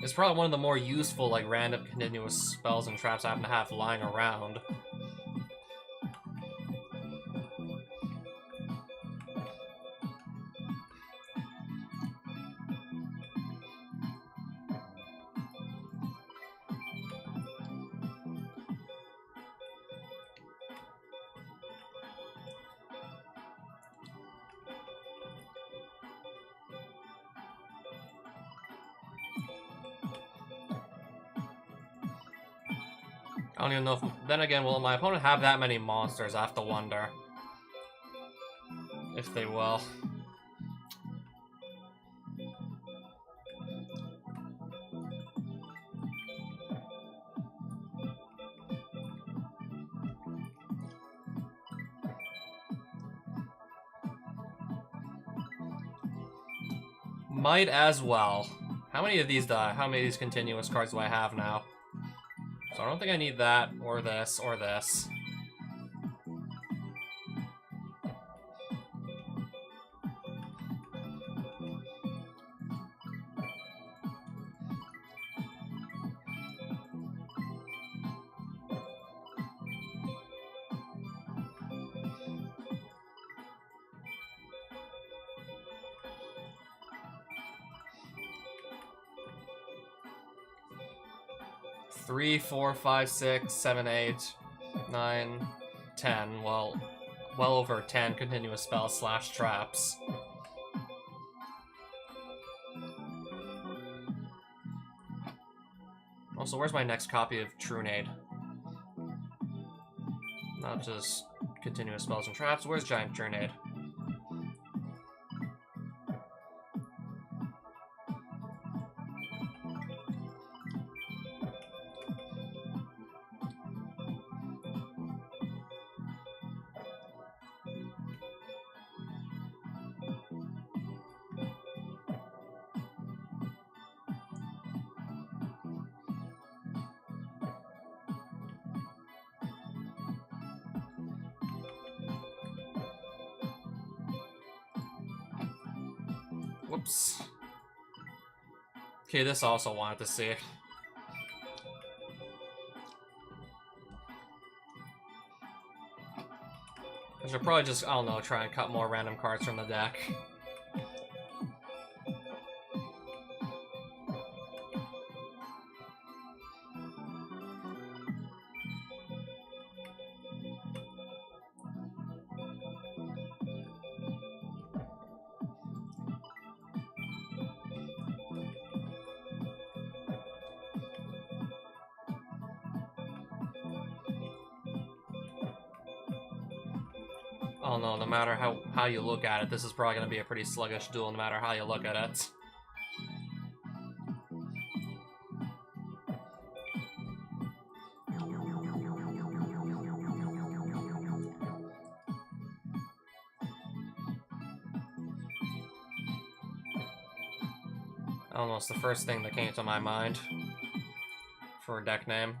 It's probably one of the more useful, like, random continuous spells and traps I happen to have lying around. I don't even know if... Then again, will my opponent have that many monsters? I have to wonder. If they will. Might as well. How many of these how many of these continuous cards do I have now? So I don't think I need that, or this, or this. Three, 4, 5, 6, 7, 8, 9, 10. Well over 10 continuous spells / traps. Also, where's my next copy of Trunade? Not just continuous spells and traps. Where's Giant Trunade? Whoops. Okay, this I also wanted to see. I should probably just, I don't know, try and cut more random cards from the deck. I don't know, no matter how you look at it, this is probably going to be a pretty sluggish duel no matter how you look at it. I don't know, it's the first thing that came to my mind for a deck name.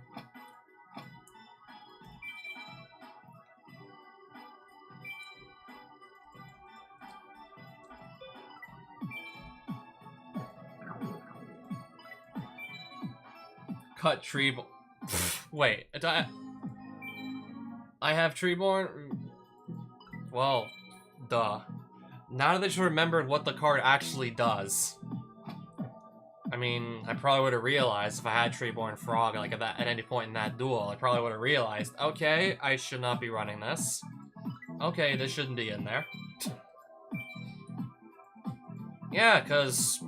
Cut tree. Wait, I have Treeborn? Well, duh. Now that I just remembered what the card actually does. I mean, I probably would have realized if I had Treeborn Frog like at any point in that duel, I probably would have realized, okay, I should not be running this. Okay, this shouldn't be in there. Yeah, because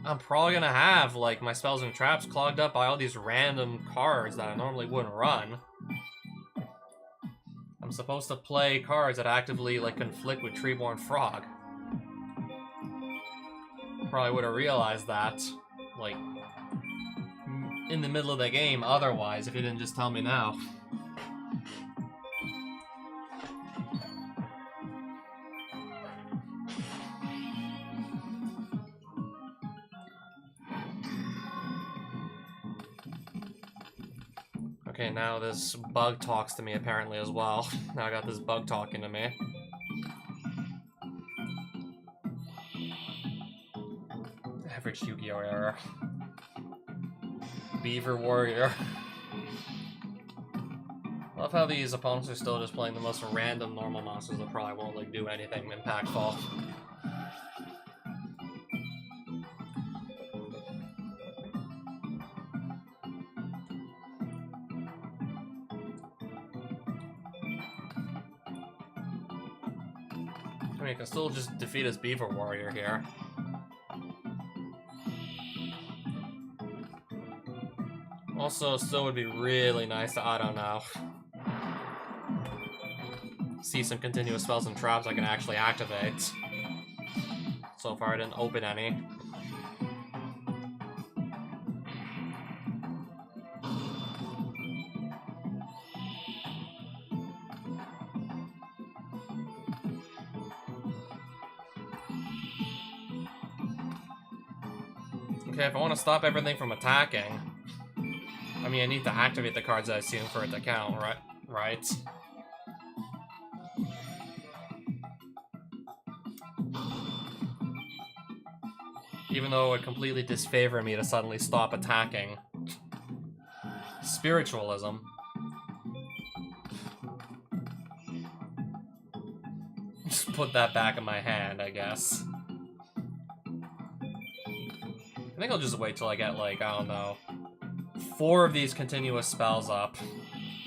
I'm probably gonna have, like, my spells and traps clogged up by all these random cards that I normally wouldn't run. I'm supposed to play cards that actively, like, conflict with Treeborn Frog. Probably would have realized that, like, in the middle of the game otherwise, if you didn't just tell me now. Okay, now this bug talks to me apparently as well. Now I got this bug talking to me. Average Yu-Gi-Oh error. Beaver Warrior. Love how these opponents are still just playing the most random normal monsters that probably won't like do anything impactful. I mean, you can still just defeat his Beaver Warrior here. Also, still would be really nice to, I don't know, see some continuous spells and traps I can actually activate. So far I didn't open any. Okay, if I want to stop everything from attacking, I mean, I need to activate the cards I assume for it to count, right? Right? Even though it would completely disfavor me to suddenly stop attacking. Spiritualism. Just put that back in my hand, I guess. I think I'll just wait till I get, like, I don't know, 4 of these continuous spells up,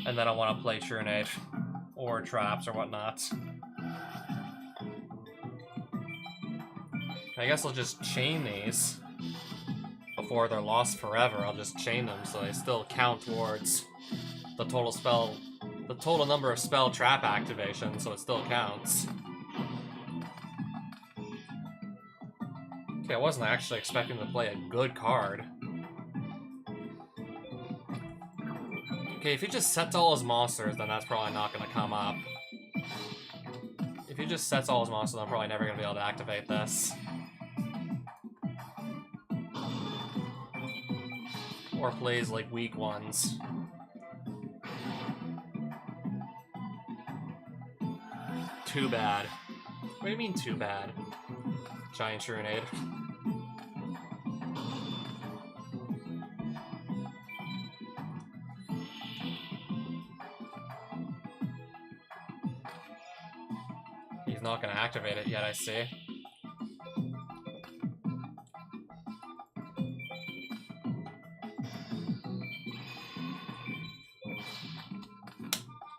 and then I want to play Churnade, or traps, or whatnot. I guess I'll just chain these before they're lost forever. I'll just chain them so they still count towards the total number of spell trap activations, so it still counts. Okay, I wasn't actually expecting to play a good card. Okay, if he just sets all his monsters, then that's probably not going to come up. If he just sets all his monsters, I'm probably never going to be able to activate this. Or plays, like, weak ones. Too bad. What do you mean, too bad? Giant Churnade. He's not going to activate it yet, I see.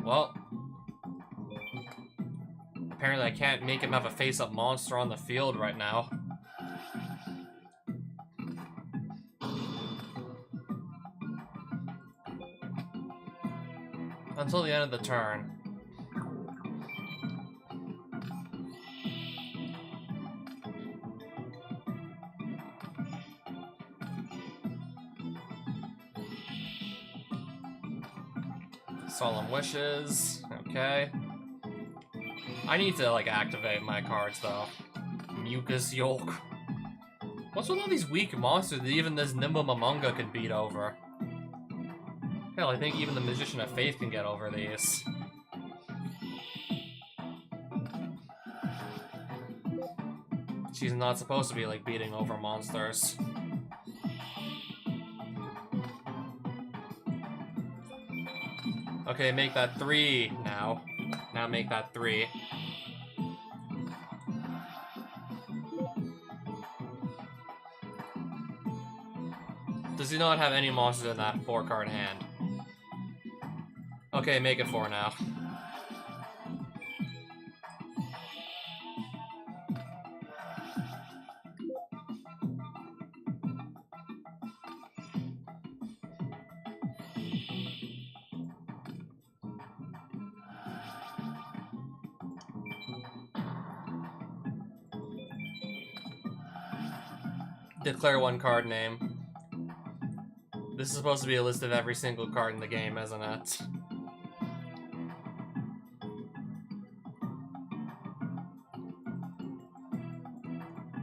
Well, apparently I can't make him have a face-up monster on the field right now. Until the end of the turn. Solemn Wishes, okay. I need to, like, activate my cards, though. Mucus Yolk. What's with all these weak monsters that even this Nimble Mamunga could beat over? Hell, I think even the Magician of Faith can get over these. She's not supposed to be, like, beating over monsters. Okay, make that 3 now. Now make that 3. Does he not have any monsters in that 4-card hand? Okay, make it 4 now. Declare 1 card name. This is supposed to be a list of every single card in the game, isn't it?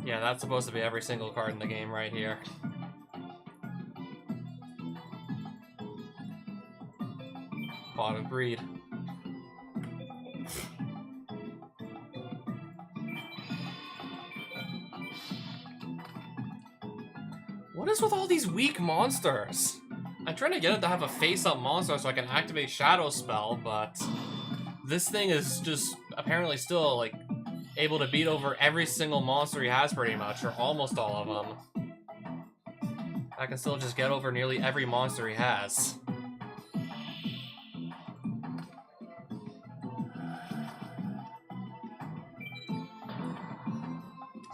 Yeah, that's supposed to be every single card in the game right here. Pot of Greed. What is with all these weak monsters? I'm trying to get it to have a face-up monster so I can activate Shadow Spell, but this thing is just apparently still, like, able to beat over every single monster he has pretty much, or almost all of them. I can still just get over nearly every monster he has.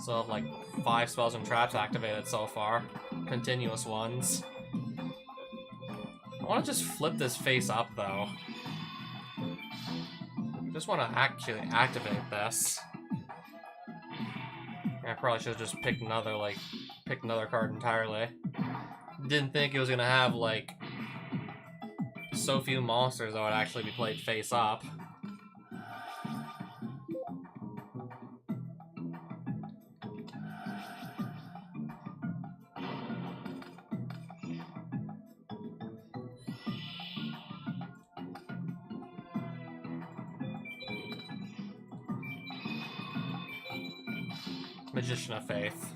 So, like, 5 spells and traps activated so far. Continuous ones. I want to just flip this face up, though. Just want to actually activate this. I probably should have just picked another card entirely. Didn't think it was gonna have, like, so few monsters that would actually be played face up. Magician of Faith.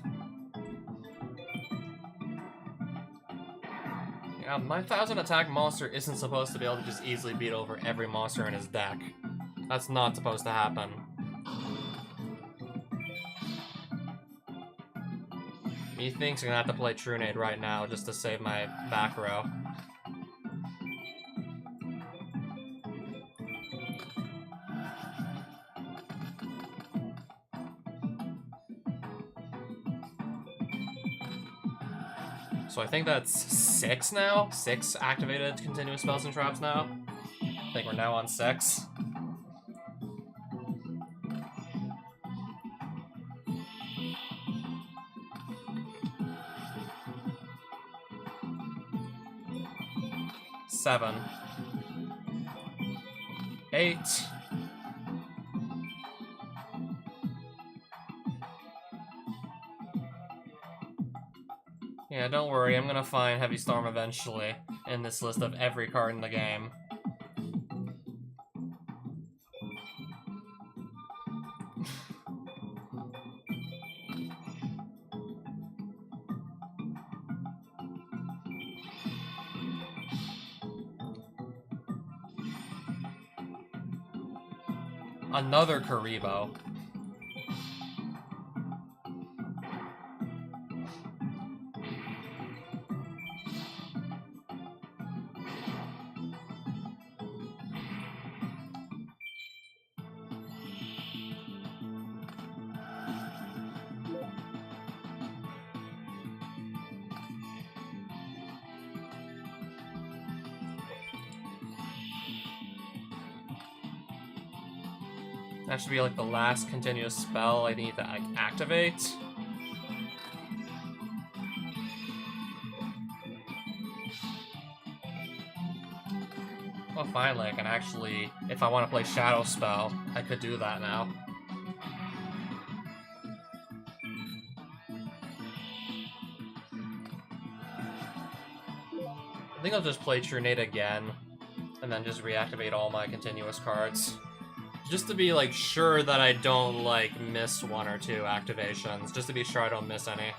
Yeah, my 1000 attack monster isn't supposed to be able to just easily beat over every monster in his deck. That's not supposed to happen. Methinks I'm gonna have to play Trunade right now just to save my back row. So I think that's 6 now? 6 activated continuous spells and traps now? I think we're now on 6. Seven. 8. Yeah, don't worry, I'm gonna find Heavy Storm eventually in this list of every card in the game. Another Karibo. That should be like the last continuous spell I need to activate. Well, finally, I can actually, if I want to play Shadow Spell, I could do that now. I think I'll just play Trunade again, and then just reactivate all my continuous cards. Just to be, like, sure that I don't, like, miss one or two activations. Just to be sure I don't miss any.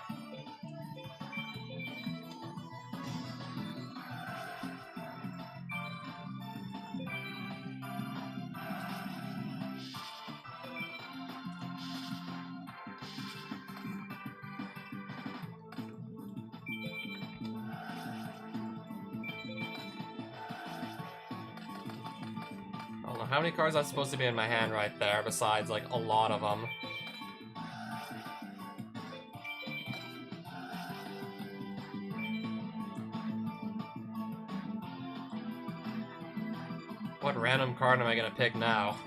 How many cards are supposed to be in my hand right there, besides, like, a lot of them? What random card am I gonna pick now?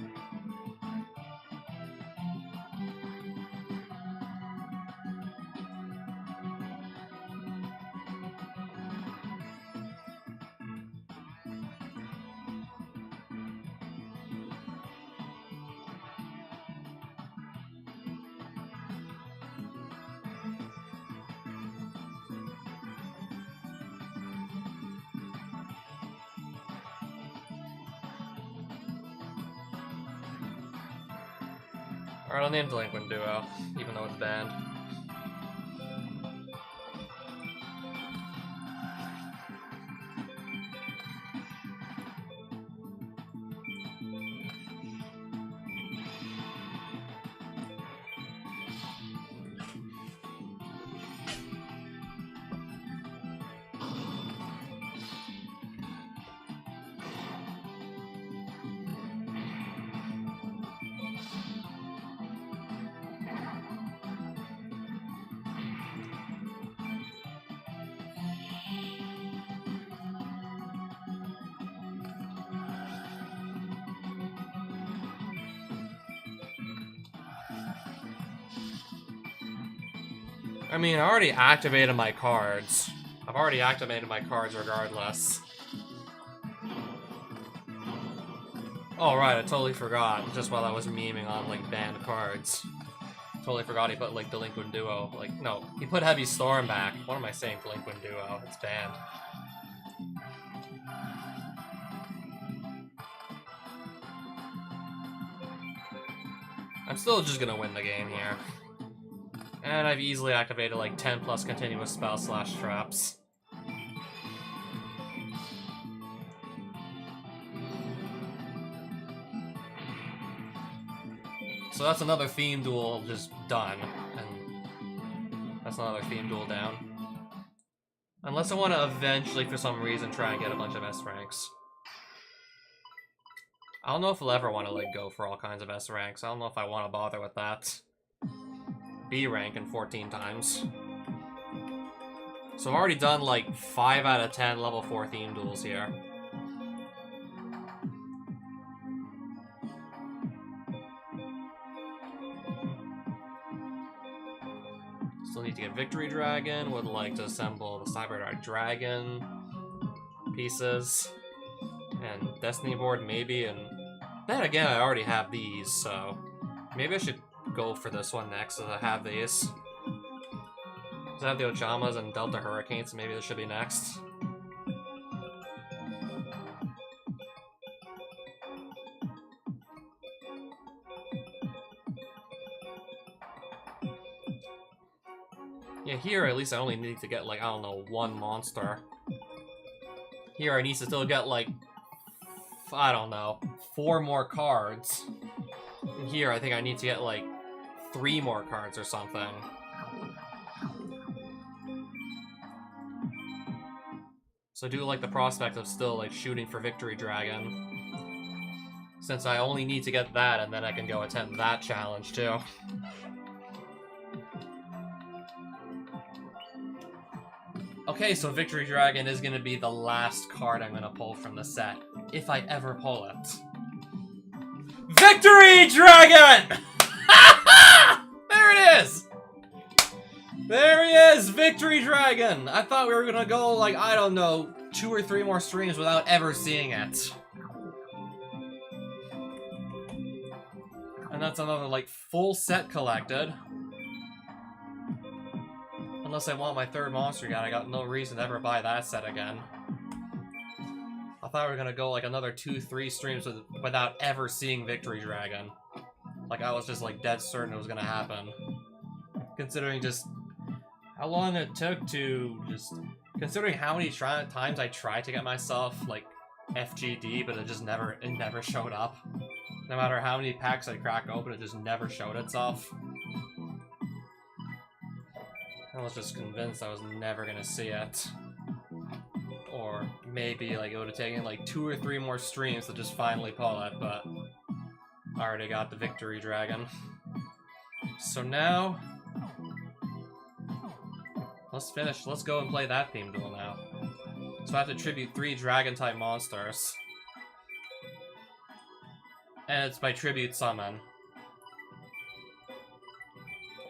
Alright, I'll name Delinquent Duo, even though it's banned. I mean, I already activated my cards. I've already activated my cards regardless. Oh, right, I totally forgot. Just while I was memeing on, like, banned cards. Totally forgot he put, like, Delinquent Duo. Like, no, he put Heavy Storm back. What am I saying, Delinquent Duo? It's banned. I'm still just gonna win the game here. And I've easily activated like 10 plus continuous spell / traps. So that's another theme duel just done. And that's another theme duel down. Unless I want to eventually, for some reason, try and get a bunch of S ranks. I don't know if I'll ever want to like go for all kinds of S ranks. I don't know if I want to bother with that. B rank in 14 times. So I've already done like 5 out of 10 level 4 theme duels here. Still need to get Victory Dragon, would like to assemble the Cyber Dark Dragon pieces. And Destiny board maybe, and then again I already have these, so maybe I should go for this one next as I have these. So I have the Ojamas and Delta Hurricanes, so maybe this should be next. Yeah, here at least I only need to get like, I don't know, 1 monster. Here I need to still get like, I don't know, 4 more cards. And here I think I need to get like 3 more cards or something. So I do like the prospect of still like shooting for Victory Dragon. Since I only need to get that and then I can go attempt that challenge too. Okay, so Victory Dragon is going to be the last card I'm going to pull from the set, if I ever pull it. Victory Dragon! There it is! There he is! Victory Dragon! I thought we were going to go, like, I don't know, 2 or 3 more streams without ever seeing it. And that's another, like, full set collected. Unless I want my 3rd monster again, I got no reason to ever buy that set again. thought we were gonna go like another 2-3 streams without ever seeing Victory Dragon. Like, I was just like dead certain it was gonna happen. Considering just how long it took to just... Considering how many times I tried to get myself, like, FGD, but it never showed up. No matter how many packs I crack open, it just never showed itself. I was just convinced I was never gonna see it. Or maybe, like, it would have taken, like, 2 or 3 more streams to just finally pull it, but I already got the Victory Dragon. So now... let's go and play that theme duel now. So I have to tribute 3 Dragon-type monsters. And it's by tribute summon.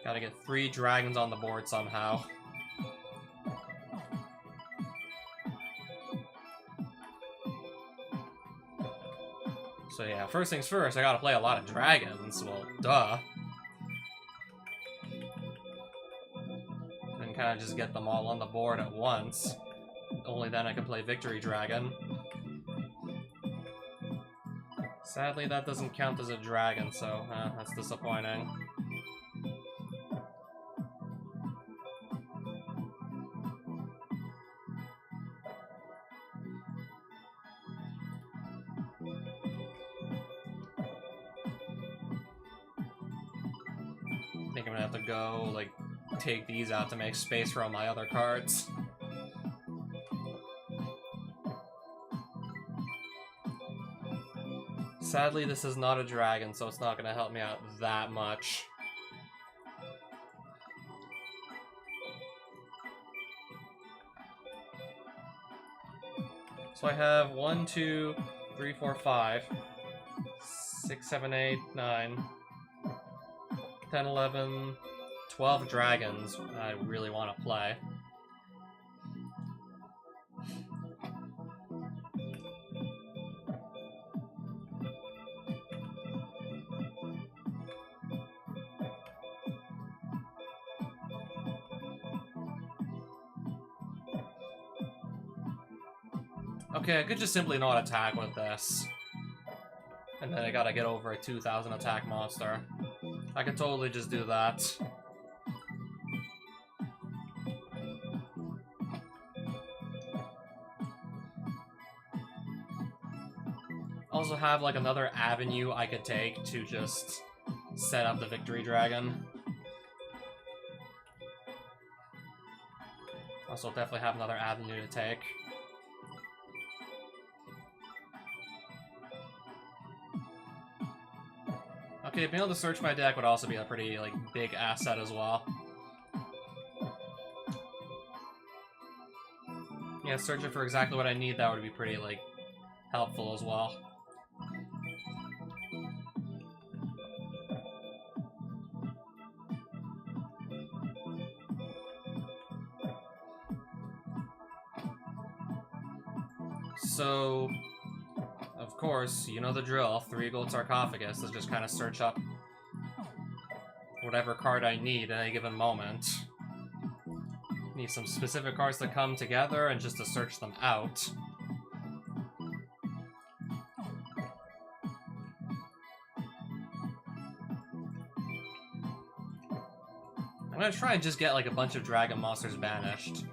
Gotta get 3 dragons on the board somehow. So yeah, first things first, I gotta play a lot of dragons. Well, duh. And kind of just get them all on the board at once. Only then I can play Victory Dragon. Sadly, that doesn't count as a dragon, so that's disappointing. I think I'm gonna have to go, like, take these out to make space for all my other cards. Sadly, this is not a dragon, so it's not gonna help me out that much. So I have 1, 2, 3, 4, 5, 6, 7, 8, 9, 10, 11, 12 dragons I really want to play. Okay, I could just simply not attack with this. And then I gotta get over a 2000 attack monster. I could totally just do that. Also have like another avenue I could take to just set up the Victory Dragon. Also definitely have another avenue to take. Okay, being able to search my deck would also be a pretty, like, big asset as well. Yeah, searching for exactly what I need, that would be pretty, like, helpful as well. So... of course, you know the drill. 3 gold sarcophagus to just kind of search up whatever card I need at any given moment. Need some specific cards to come together and just to search them out. I'm gonna try and just get like a bunch of dragon monsters banished.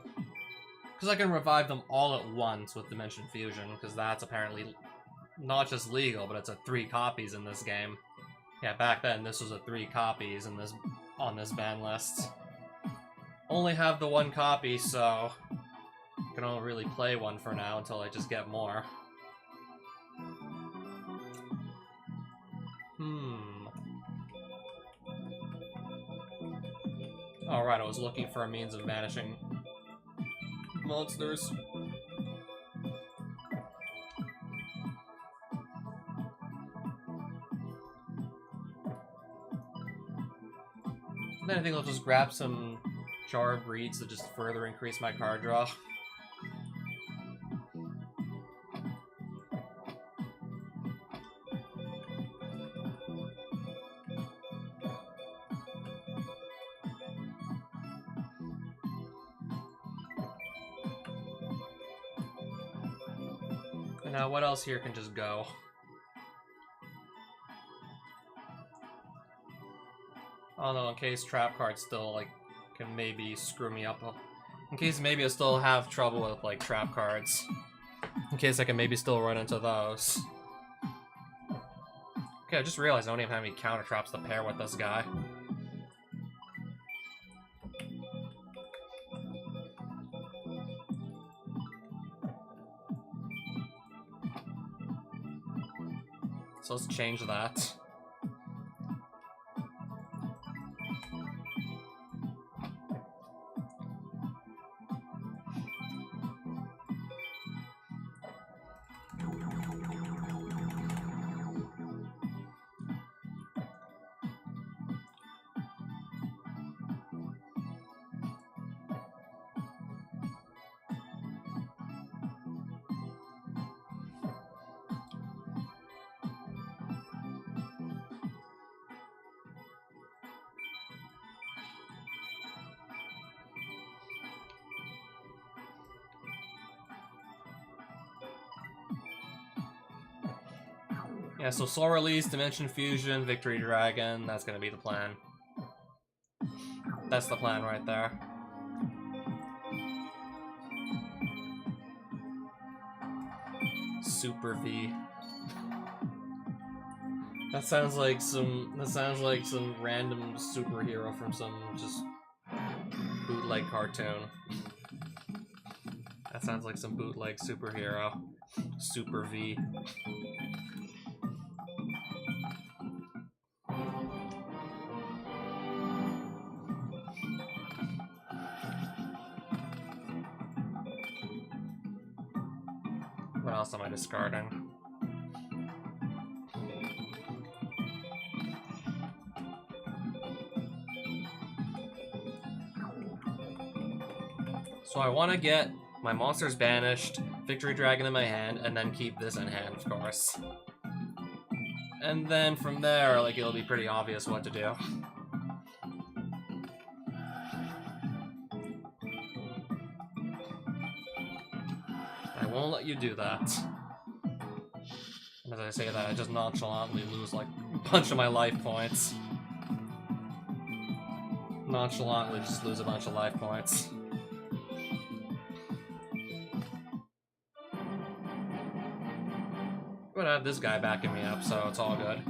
Because I can revive them all at once with Dimension Fusion, because that's apparently not just legal, but it's a 3 copies in this game. Yeah, back then this was a 3 copies in this on this ban list. Only have the 1 copy, so I can only really play 1 for now until I just get more. Alright, I was looking for a means of banishing monsters. Then I think I'll just grab some Jar of Reeds to just further increase my card draw. Now, what else here can just go? Oh no, in case trap cards still, like, can maybe screw me up. In case maybe I still have trouble with, like, trap cards. In case I can maybe still run into those. Okay, I just realized I don't even have any counter traps to pair with this guy. So let's change that. Yeah, so Soul Release, Dimension Fusion, Victory Dragon, that's gonna be the plan. That's the plan right there. Super V. That sounds like some random superhero from some just bootleg cartoon. That sounds like some bootleg superhero. Super V. What else am I discarding? So I want to get my monsters banished, Victory Dragon in my hand, and then keep this in hand, of course. And then from there, like, it'll be pretty obvious what to do. I won't let you do that. And as I say that, I just nonchalantly lose, like, a bunch of my life points. Nonchalantly just lose a bunch of life points. I'm gonna have this guy backing me up, so it's all good.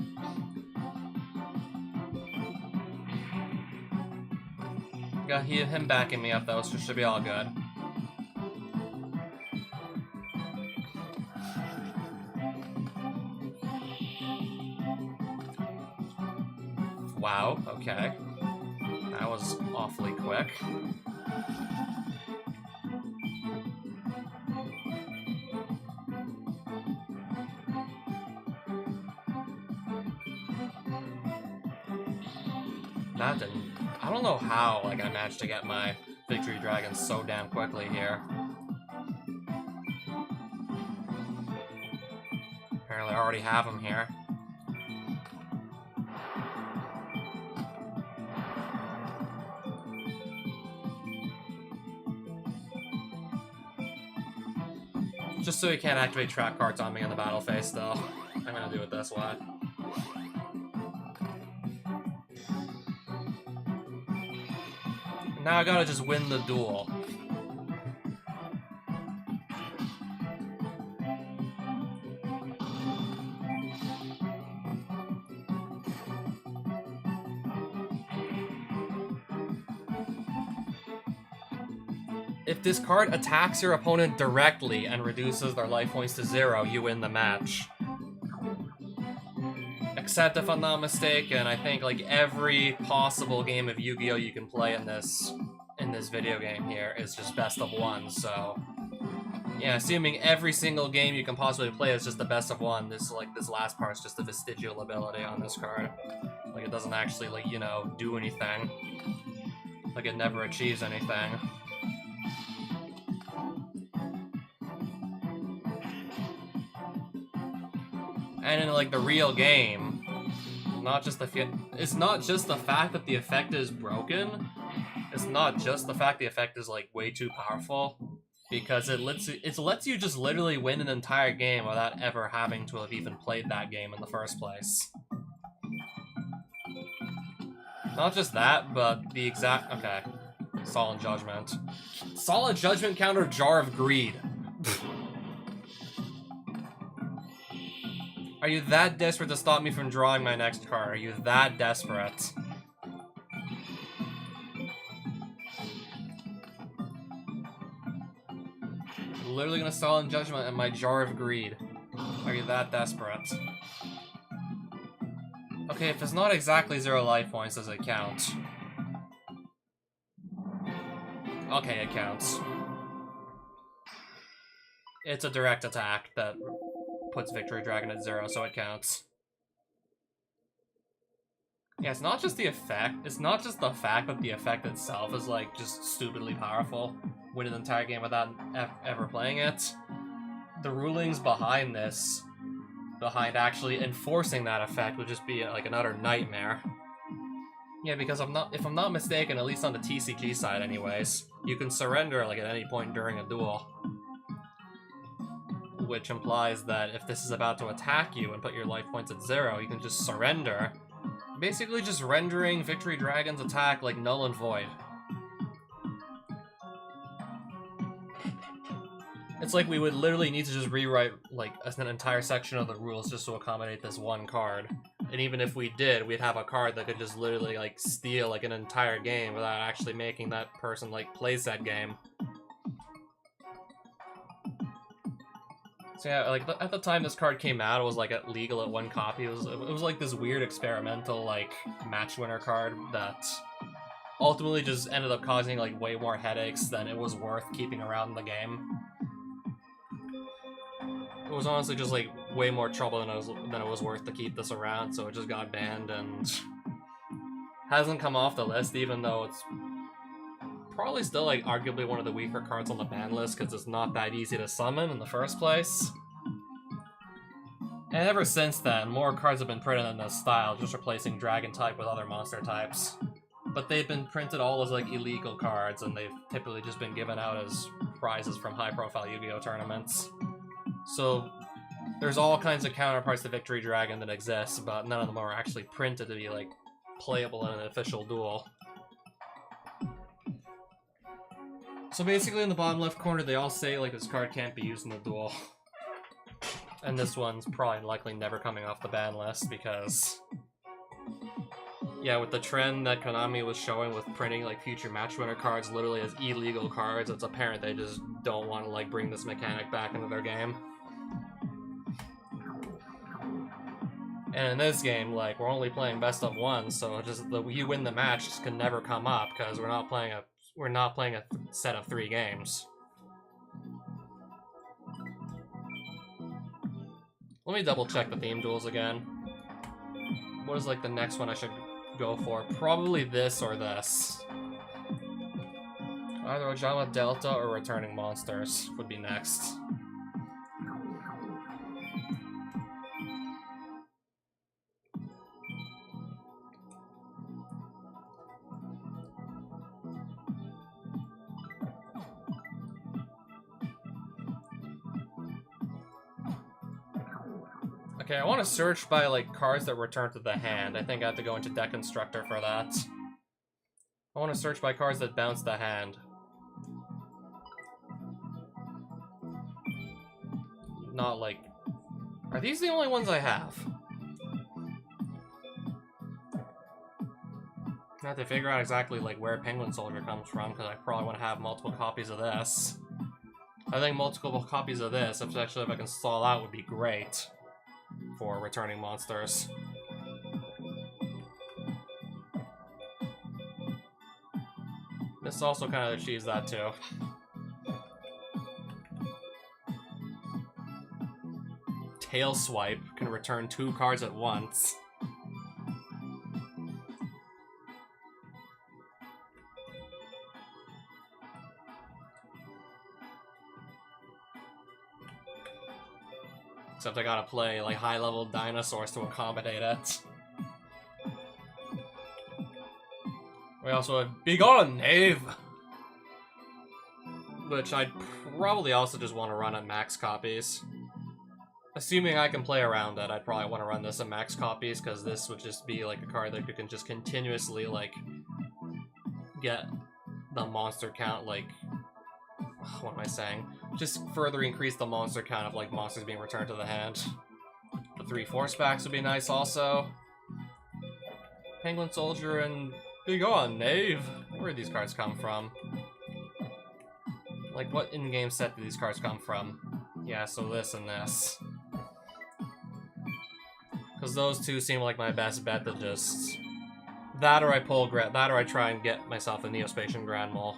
Got him backing me up, though, so it should be all good. Wow, okay. That was awfully quick. That didn't... I don't know how, like, I managed to get my Victory Dragon so damn quickly here. Apparently I already have him here. Just so he can't activate trap cards on me in the battle phase, though. I'm gonna do it this way. Now I gotta just win the duel. If this card attacks your opponent directly and reduces their life points to 0, you win the match. Except if I'm not mistaken, I think like every possible game of Yu-Gi-Oh you can play in this video game here is just best of 1, so yeah, assuming every single game you can possibly play is just the best of 1, this last part's just a vestigial ability on this card. Like, it doesn't actually, like, you know, do anything. Like, it never achieves anything. And in, like, the real game, it's not just the fact that the effect is broken, it's not just the fact the effect is, like, way too powerful. because it lets you just literally win an entire game without ever having to have even played that game in the first place. Not just that, but the exact... Okay. Solid Judgment. Solid Judgment counter Jar of Greed. Are you that desperate to stop me from drawing my next card? Are you that desperate? I'm literally gonna Solid Judgment and my Jar of Greed. Are you that desperate? Okay, if it's not exactly 0 life points, does it count? Okay, it counts. It's a direct attack that puts Victory Dragon at 0, so it counts. Yeah, it's not just the effect. It's not just the fact that the effect itself is, like, just stupidly powerful. Win an entire game without ever playing it. The rulings behind this, behind actually enforcing that effect, would just be, like, an utter nightmare. Yeah, because if I'm not mistaken, at least on the TCG side anyways, you can surrender, like, at any point during a duel. Which implies that if this is about to attack you and put your life points at 0, you can just surrender. Basically just rendering Victory Dragon's attack, like, null and void. It's like we would literally need to just rewrite, like, an entire section of the rules just to accommodate this one card. And even if we did, we'd have a card that could just literally, like, steal, like, an entire game without actually making that person, like, play said game. So yeah, like, at the time this card came out, it was, like, legal at 1 copy. It was like, this weird experimental, like, match winner card that ultimately just ended up causing, like, way more headaches than it was worth keeping around in the game. It was honestly just, like, way more trouble than it was worth to keep this around, so it just got banned and hasn't come off the list, even though it's probably still, like, arguably one of the weaker cards on the ban list because it's not that easy to summon in the first place. And ever since then, more cards have been printed in this style, just replacing Dragon type with other monster types. But they've been printed all as, like, illegal cards, and they've typically just been given out as prizes from high-profile Yu-Gi-Oh! Tournaments. So there's all kinds of counterparts to Victory Dragon that exist, but none of them are actually printed to be, like, playable in an official duel. So basically in the bottom left corner, they all say, like, this card can't be used in the duel. And this one's probably likely never coming off the ban list because... yeah, with the trend that Konami was showing with printing, like, future match winner cards literally as illegal cards, it's apparent they just don't want to, like, bring this mechanic back into their game. And in this game, like, we're only playing best of 1, so just the you win the match just can never come up because we're not playing a set of 3 games. Let me double check the theme duels again. What is, like, the next one I should go for? Probably this or this. Either Ojama Delta or Returning Monsters would be next. Okay, I want to search by, like, cards that return to the hand. I think I have to go into Deck Constructor for that. I want to search by cards that bounce the hand. Not, like... Are these the only ones I have? I have to figure out exactly, like, where Penguin Soldier comes from, because I probably want to have multiple copies of this. I think multiple copies of this, especially if I can stall out, would be great for Returning Monsters. This also kind of achieves that too. Tail Swipe can return 2 cards at once. Except I gotta play, like, high-level dinosaurs to accommodate it. We also have Begone, Knave! Which I'd probably also just want to run at max copies. Assuming I can play around it, I'd probably want to run this at max copies, because this would just be like a card that you can just continuously, like, get the monster count, like, what am I saying? Just further increase the monster count of, like, monsters being returned to the hand. The 3 force packs would be nice also. Penguin Soldier and yugioh Knave. Where did these cards come from? Like, what in-game set do these cards come from? Yeah, so this and this. Because those two seem like my best bet to just... That or I pull that or I try and get myself a Neospatian Grand Mole.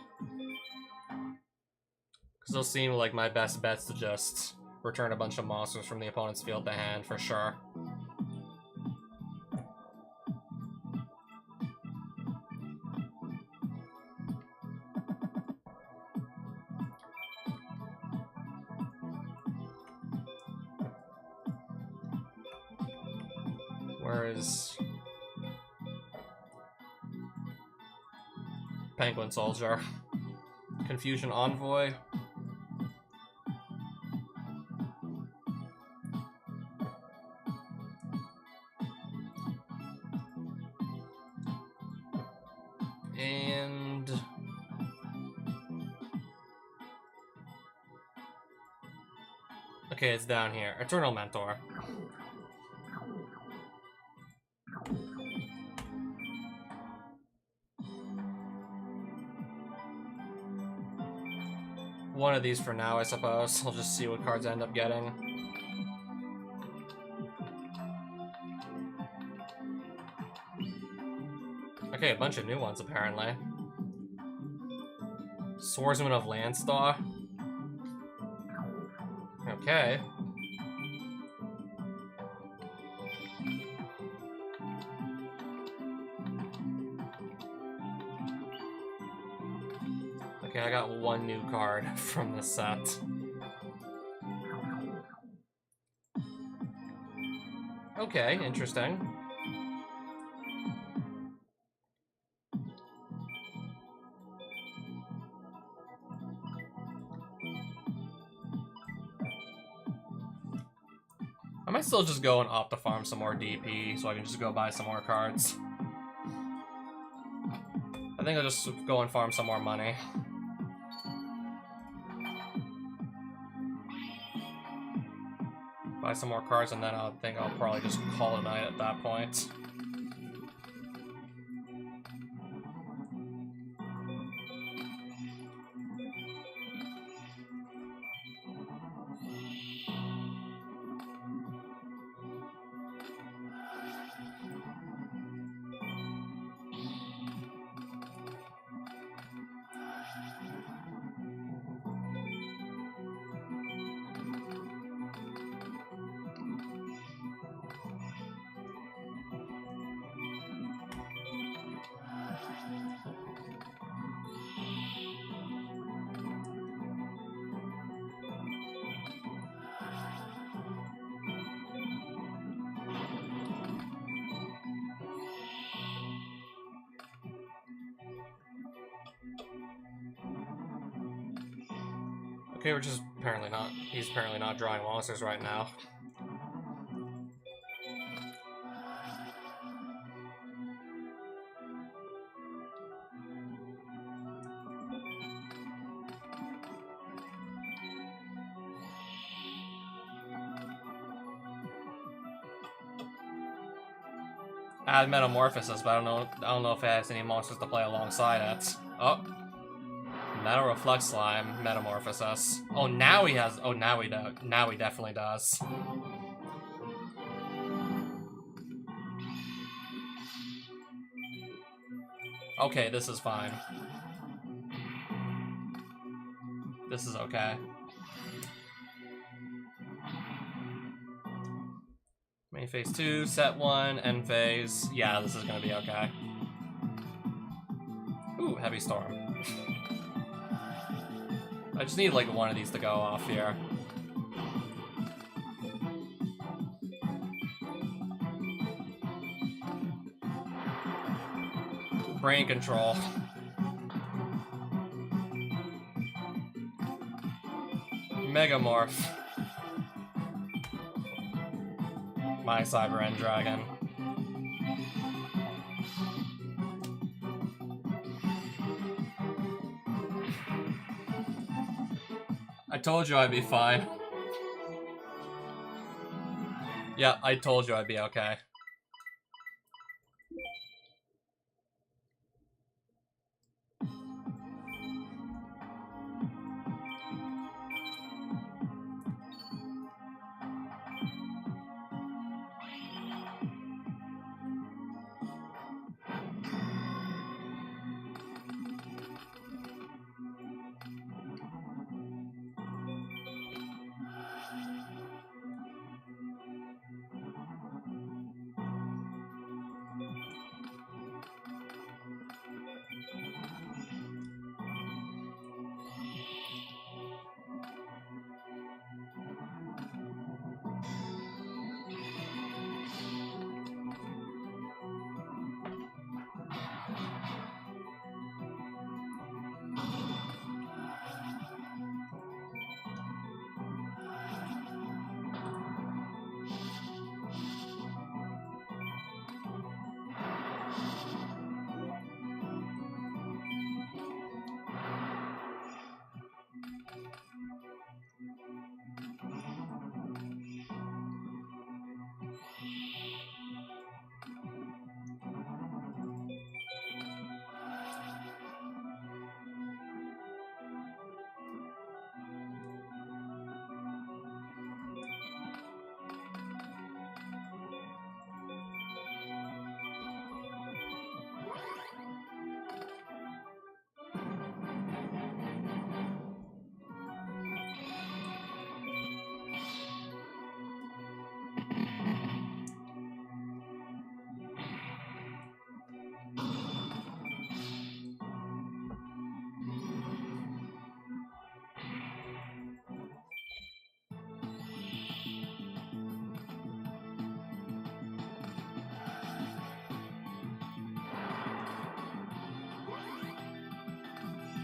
Because those seem like my best bets to just return a bunch of monsters from the opponent's field to hand, for sure. Where is Penguin Soldier? Confusion Envoy. And okay, it's down here. Eternal Mentor. One of these for now, I suppose. I'll just see what cards I end up getting. Okay, a bunch of new ones, apparently. Swordsman of Landstar. Okay. Okay, I got one new card from this set. Okay, interesting. I might still just go and opt to farm some more DP so I can just go buy some more cards. I think I'll just go and farm some more money. Buy some more cards, and then I think I'll probably just call it a night at that point. Okay, we're just apparently not. He's apparently not drawing monsters right now. Add Metamorphosis, but I don't know if it has any monsters to play alongside it. Oh. Metal Reflect Slime, Metamorphosis. Oh, now he has. Oh, now he does. Now he definitely does. Okay, this is fine. This is okay. Main phase 2, set 1, end phase. Yeah, this is gonna be okay. Ooh, Heavy Storm. I just need like one of these to go off here. Brain Control. Megamorph. My Cyber End Dragon. I told you I'd be fine. Yeah, I told you I'd be okay.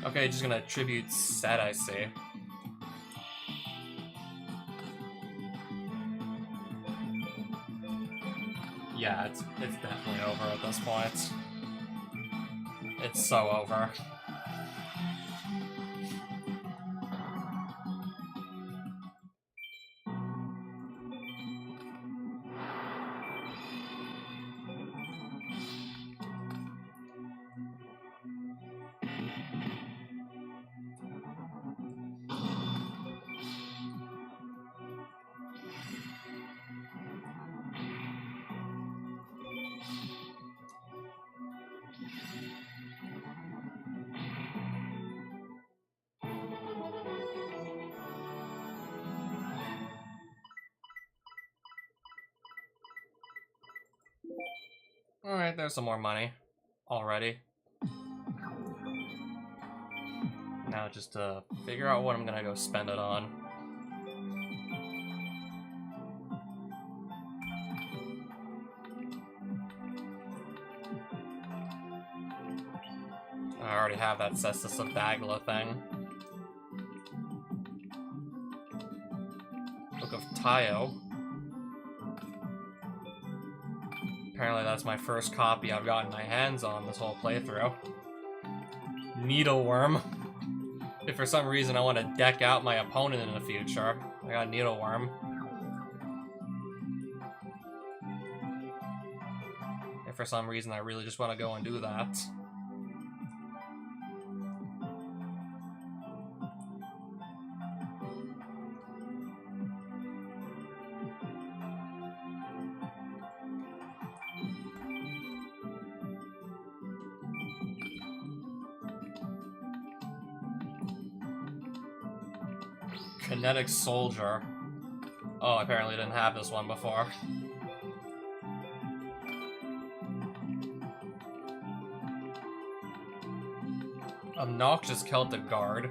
Okay, just gonna tribute Set, I see. Yeah, it's definitely over at this point. It's so over. Alright, there's some more money. Already. Now just to figure out what I'm gonna go spend it on. I already have that Cestus of Dagla thing. Book of Tayo. Apparently that's my first copy I've gotten my hands on this whole playthrough. Needleworm. If for some reason I want to deck out my opponent in the future, I got Needleworm. If for some reason I really just want to go and do that. Kinetic Soldier. Oh, I apparently didn't have this one before. Obnoxious Celtic Guard.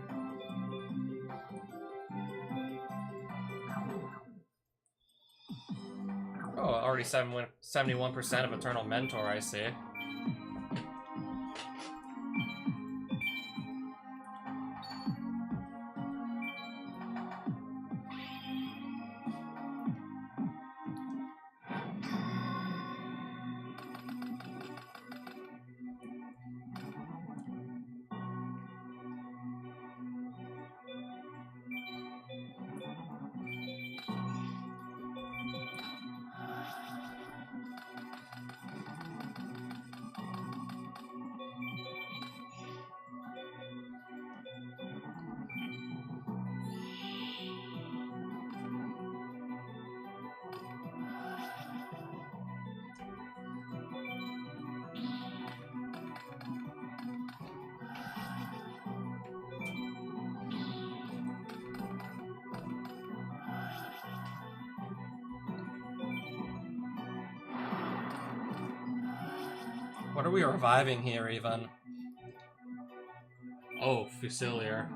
Oh, already 71% of Eternal Mentor, I see. What are we reviving here, even? Oh, Fusilier.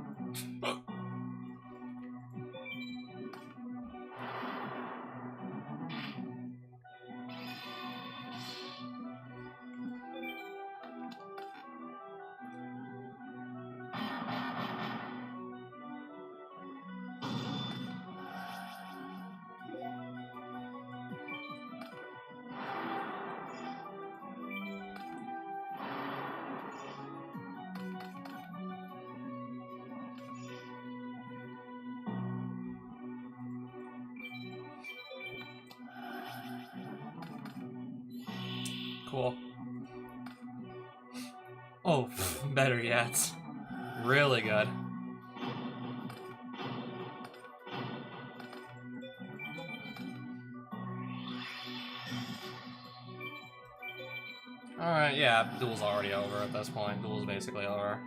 Cool. Oh, better yet. Really good. Alright, yeah, duel's already over at this point. Duel's basically over.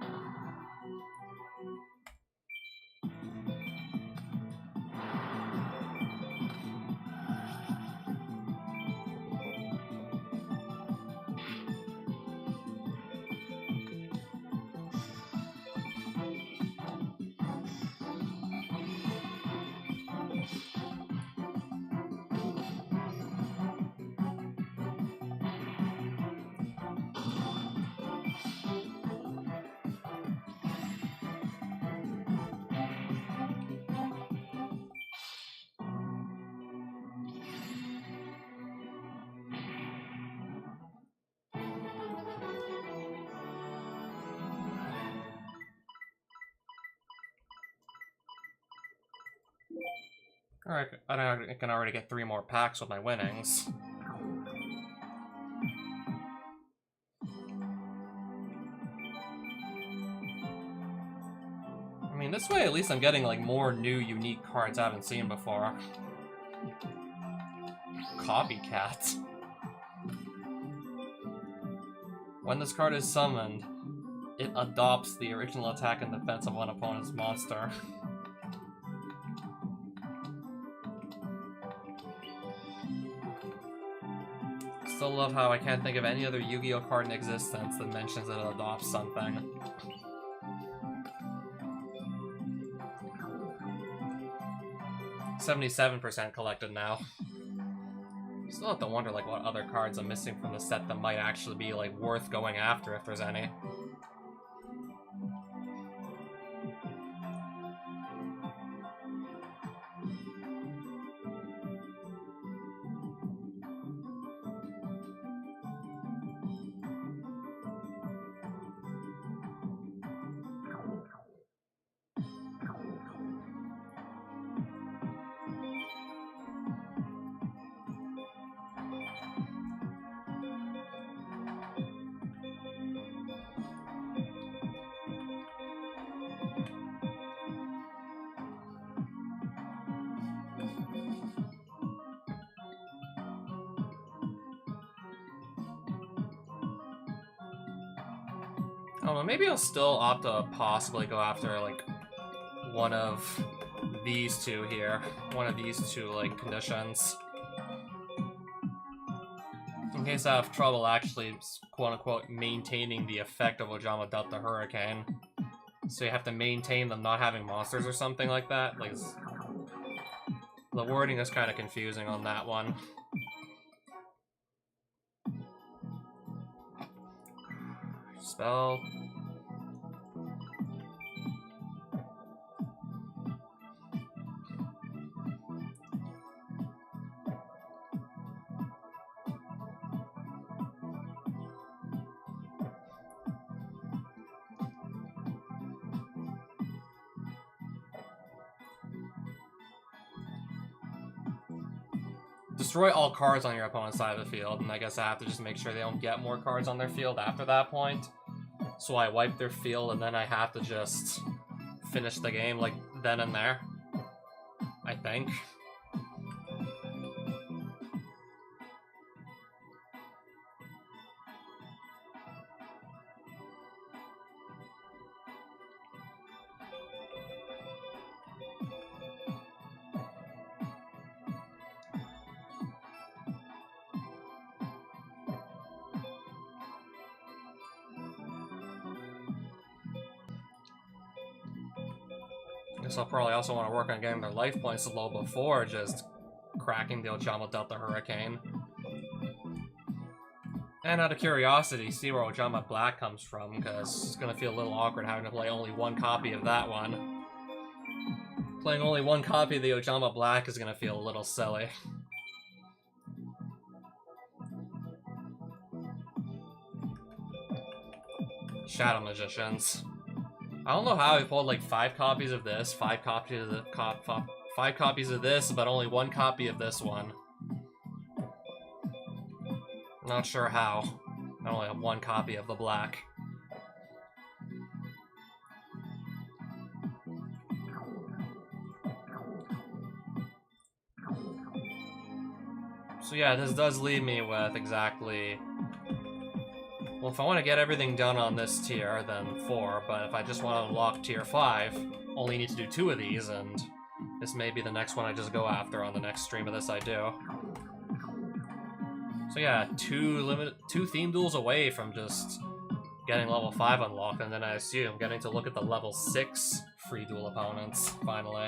Alright, I can already get 3 more packs with my winnings. I mean, this way at least I'm getting, like, more new, unique cards I haven't seen before. Copycat. When this card is summoned, it adopts the original attack and defense of one opponent's monster. Still love how I can't think of any other Yu-Gi-Oh card in existence that mentions that it adopts something. $77% collected now. Still have to wonder like what other cards I'm missing from the set that might actually be like worth going after if there's any. I don't know, maybe I'll still opt to possibly go after, like, one of these two here. One of these two, like, conditions. In case I have trouble actually, quote-unquote, maintaining the effect of Ojama Delta Hurricane. So you have to maintain them not having monsters or something like that. Like, the wording is kind of confusing on that one. Spell. Destroy all cards on your opponent's side of the field, and I guess I have to just make sure they don't get more cards on their field after that point. So I wipe their field, and then I have to just finish the game, like, then and there. I think. guess I'll probably also want to work on getting their life points low before just cracking the Ojama Delta Hurricane. And out of curiosity, see where Ojama Black comes from, because it's going to feel a little awkward having to play only one copy of that one. Playing only one copy of the Ojama Black is going to feel a little silly. Shadow Magicians. I don't know how I pulled like 5 copies of this, 5 copies of 5 copies of this, but only 1 copy of this one. Not sure how. I only have 1 copy of the black. So yeah, this does leave me with exactly... Well, if I want to get everything done on this tier, then 4, but if I just want to unlock tier 5, only need to do 2 of these, and this may be the next one I just go after on the next stream of this I do. So yeah, 2 theme duels away from just getting level 5 unlocked, and then I assume getting to look at the level 6 free duel opponents, finally.